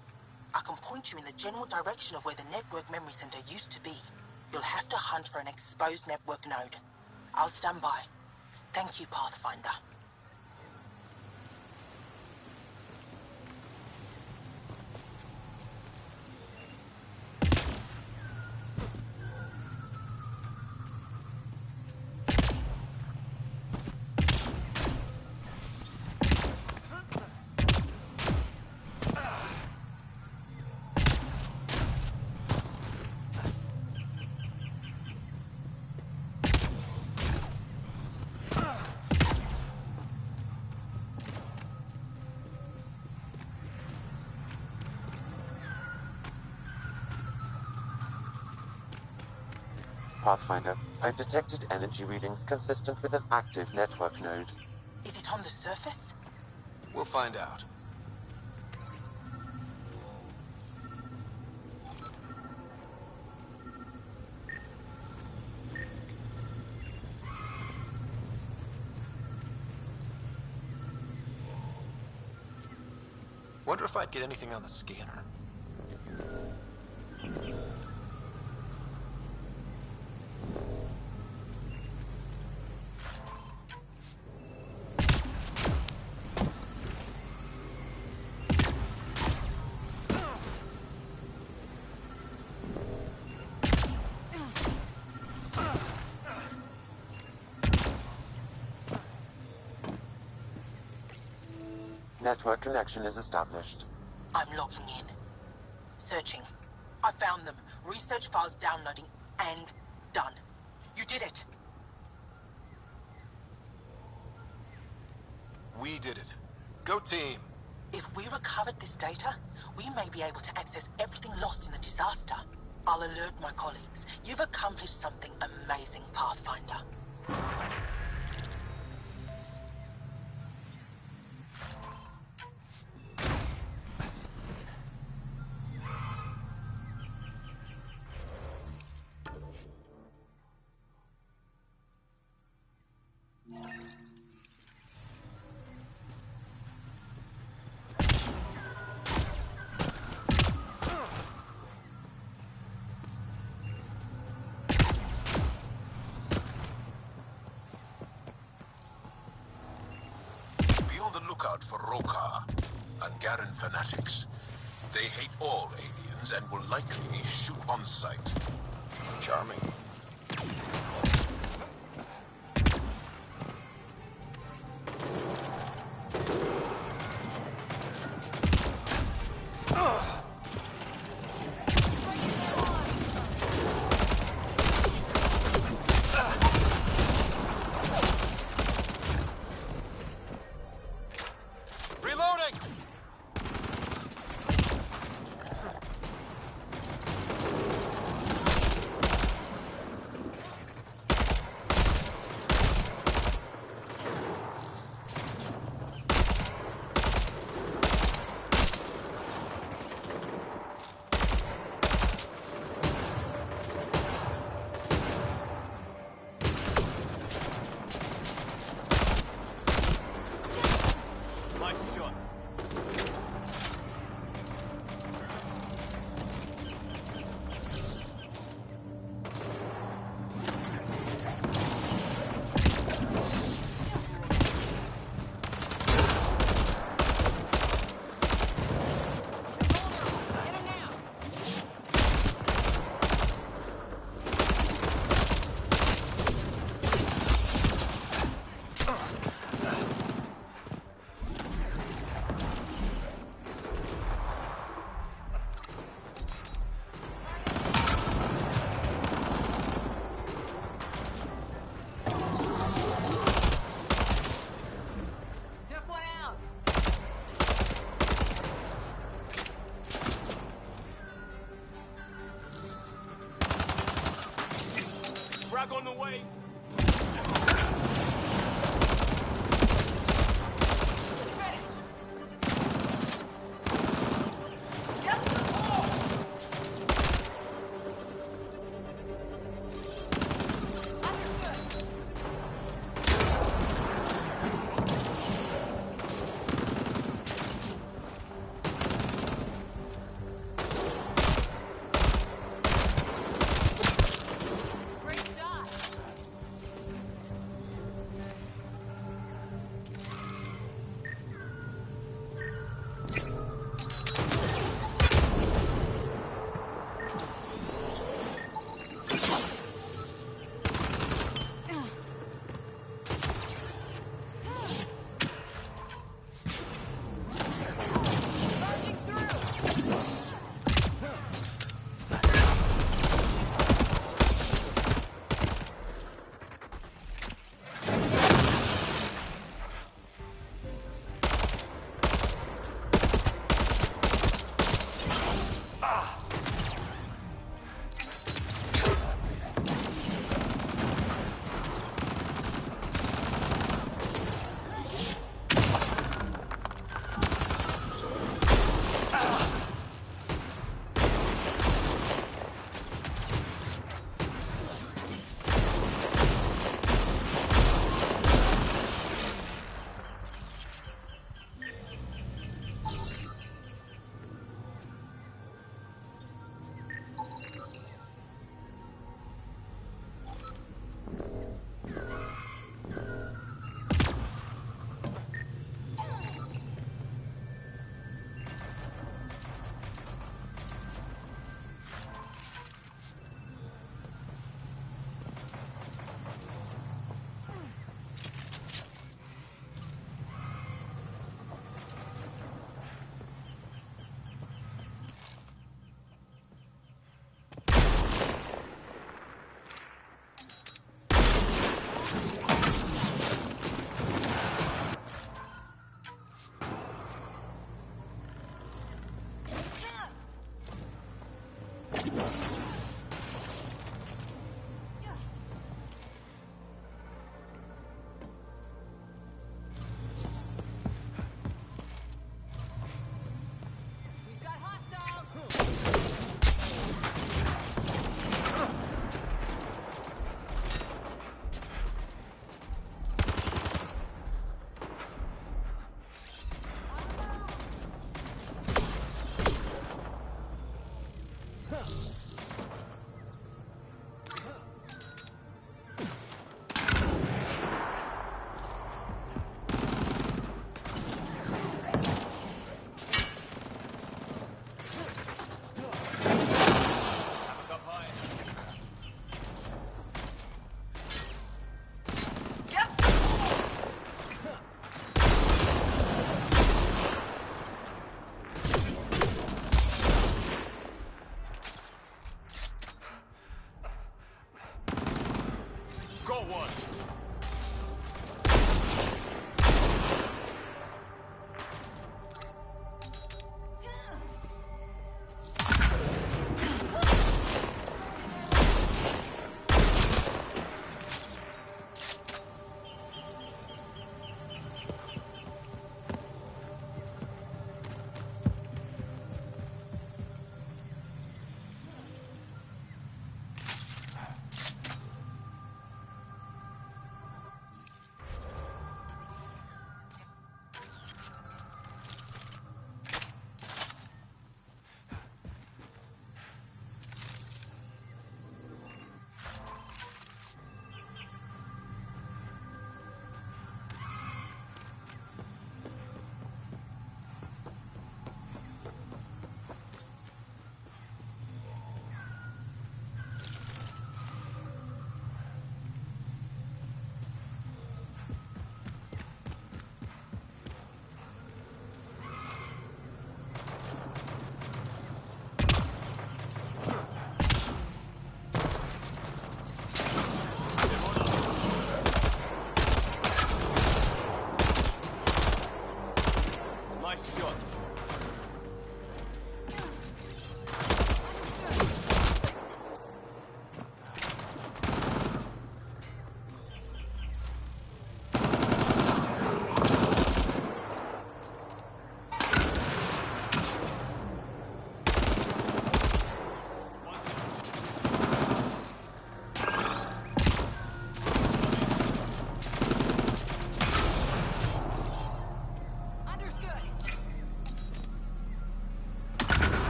I can point you in the general direction of where the network memory center used to be. You'll have to hunt for an exposed network node. I'll stand by. Thank you, Pathfinder. Pathfinder, I've detected energy readings consistent with an active network node. Is it on the surface? We'll find out. Wonder if I'd get anything on the scanner. Network connection is established. I'm logging in. Searching. I found them. Research files downloading and done. You did it. We did it. Go team. If we recovered this data, we may be able to access everything lost in the disaster. I'll alert my colleagues. You've accomplished something amazing, Pathfinder. Out for Roka and Garen fanatics. They hate all aliens and will likely shoot on sight. Charming. the way.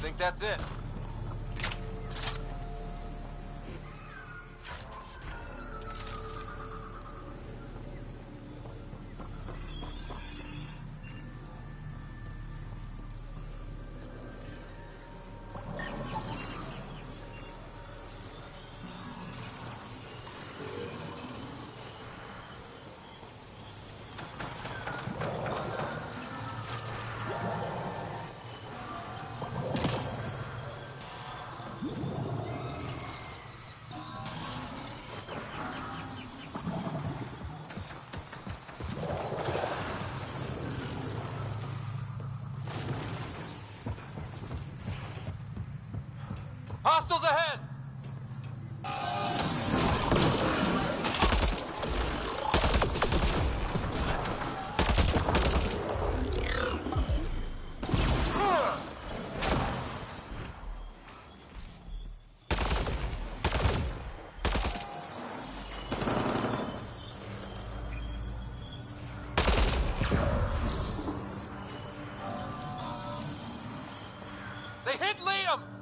think that's it. Hostiles ahead! They hit Liam!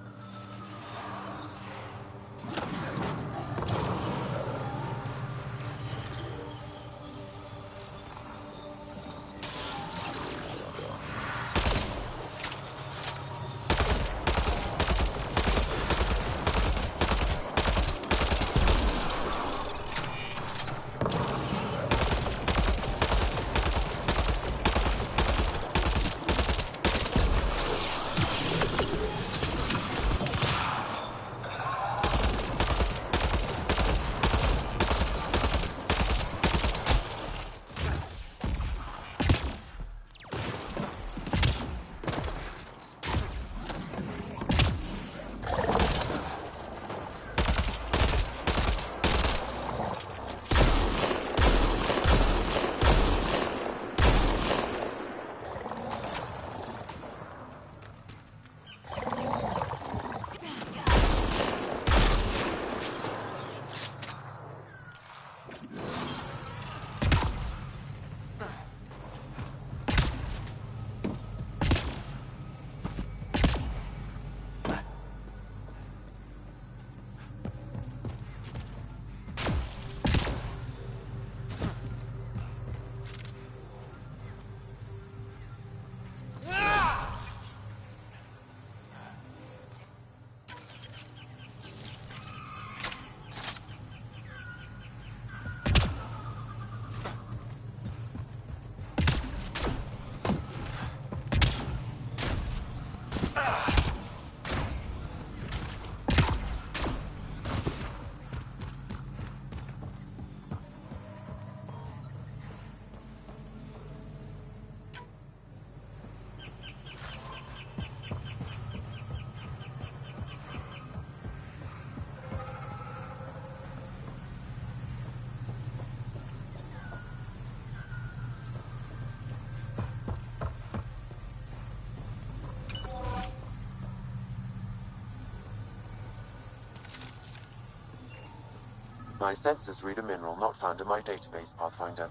My sensors read a mineral not found in my database, Pathfinder.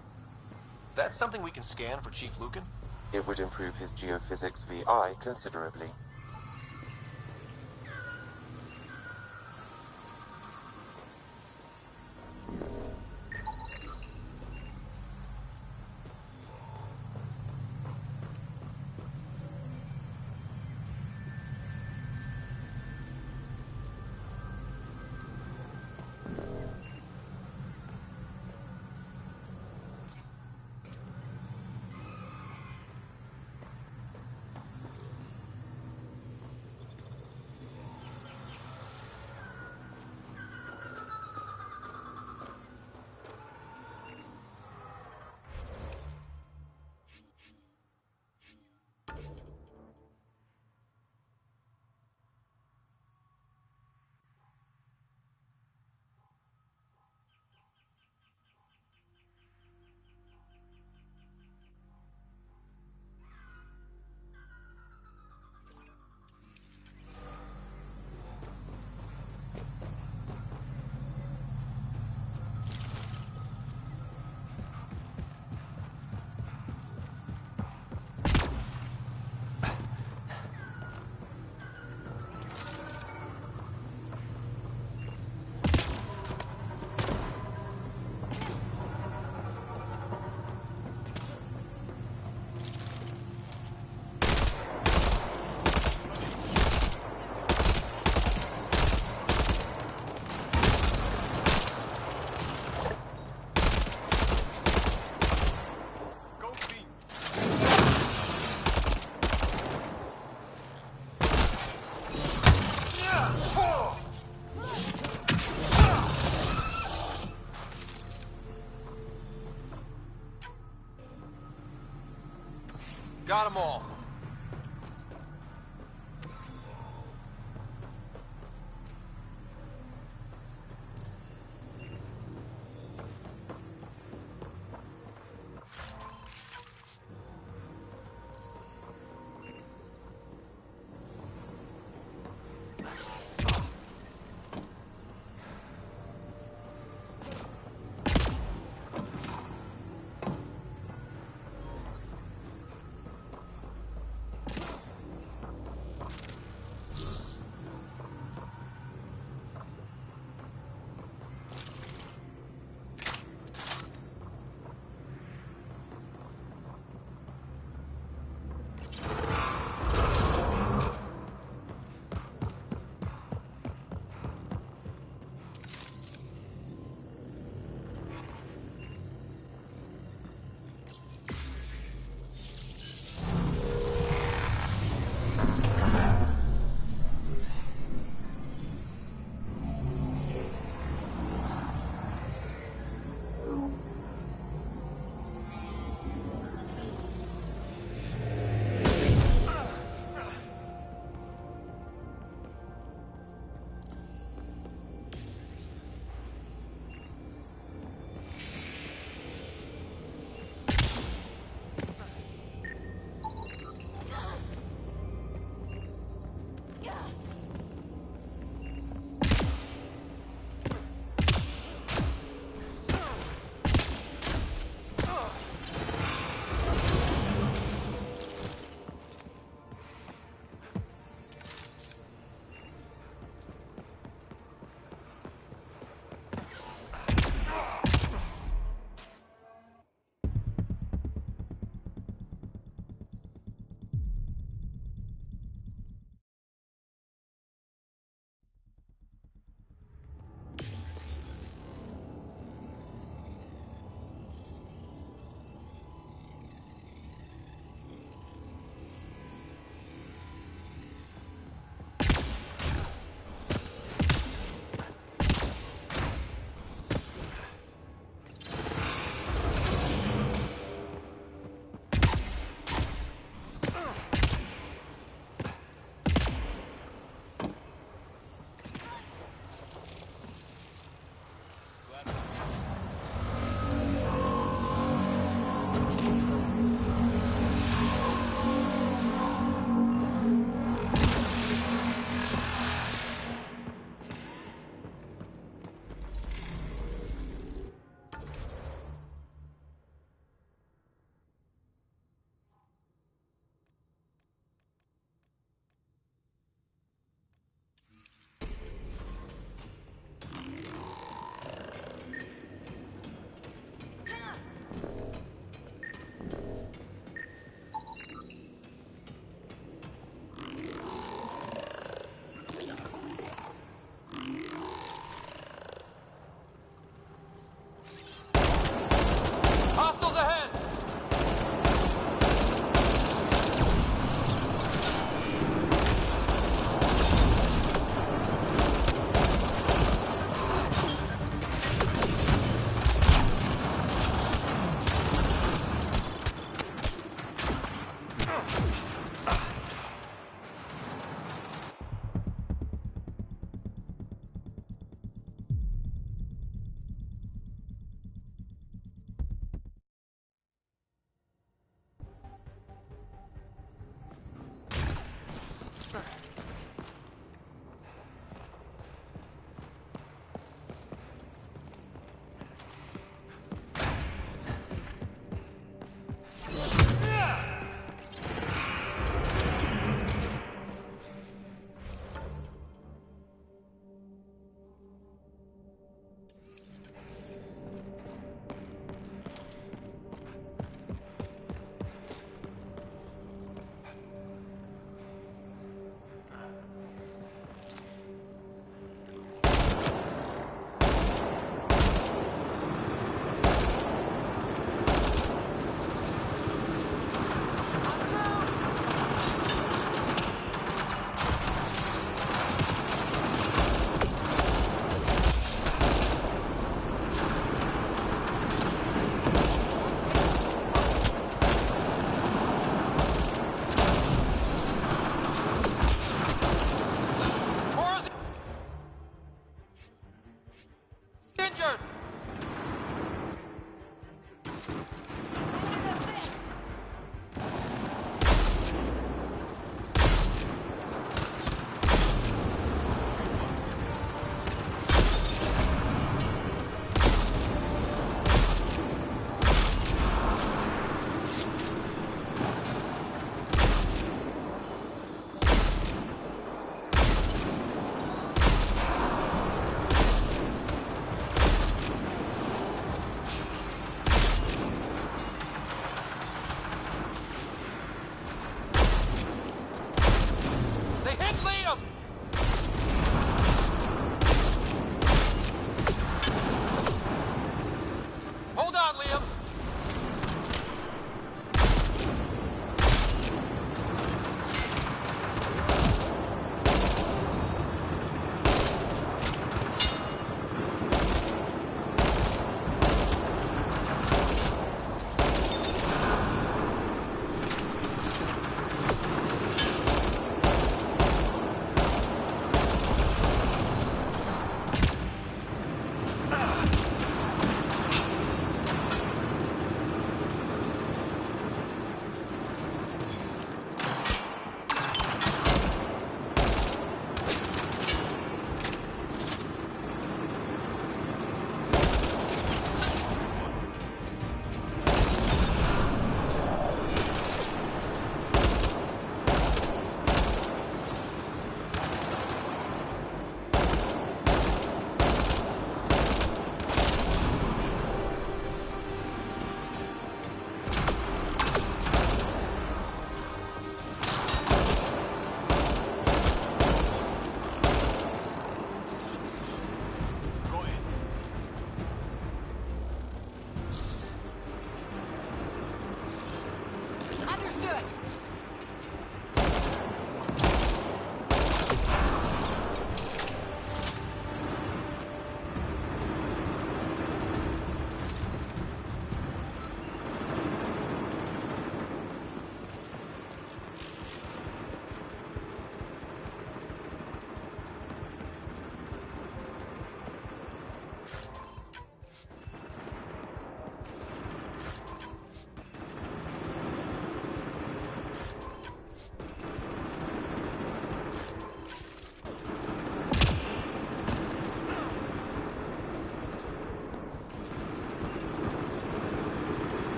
That's something we can scan for Chief Lucan? It would improve his geophysics VI considerably. Got them all.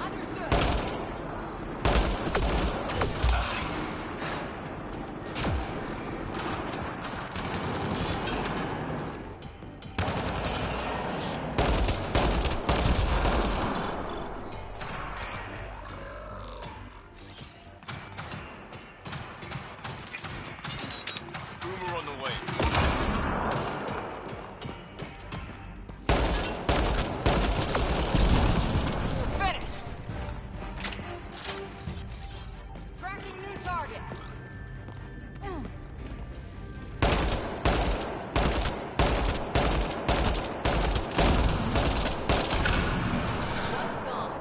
Understood. Boomer on the way. Finished. Tracking new target. One's gone.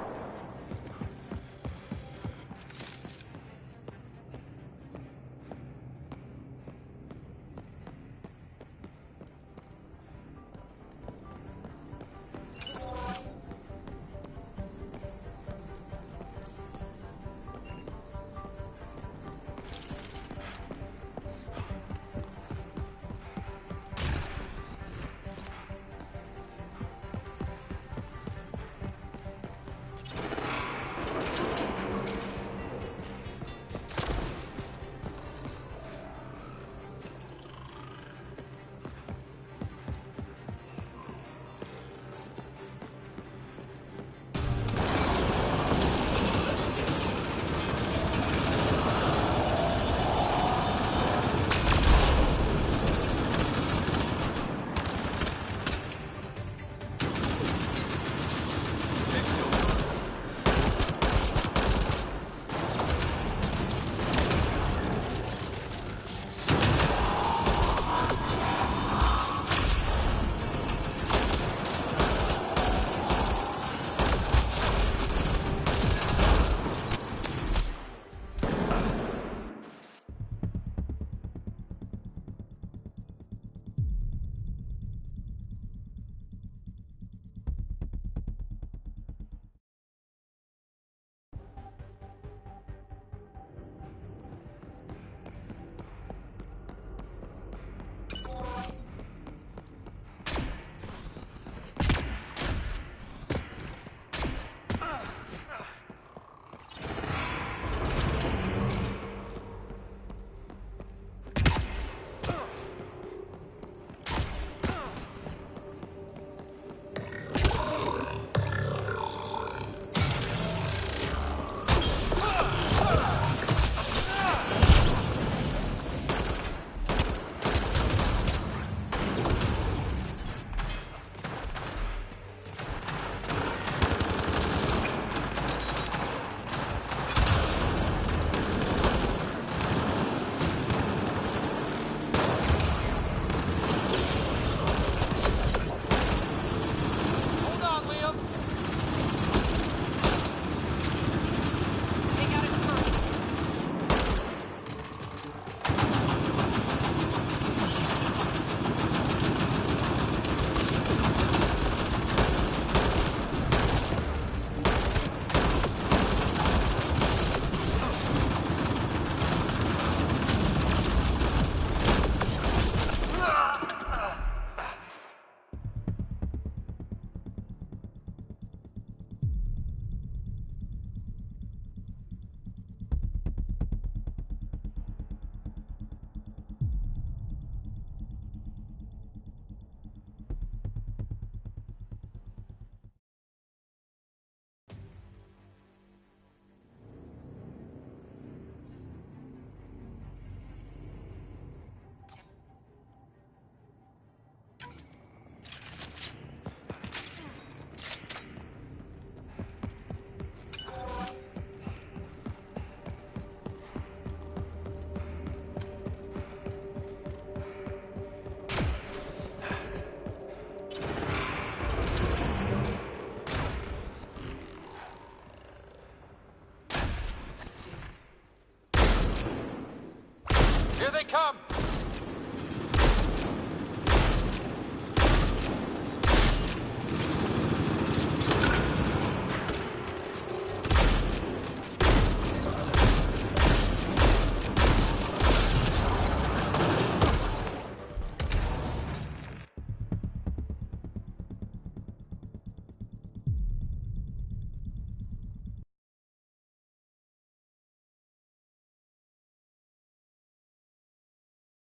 Here they come!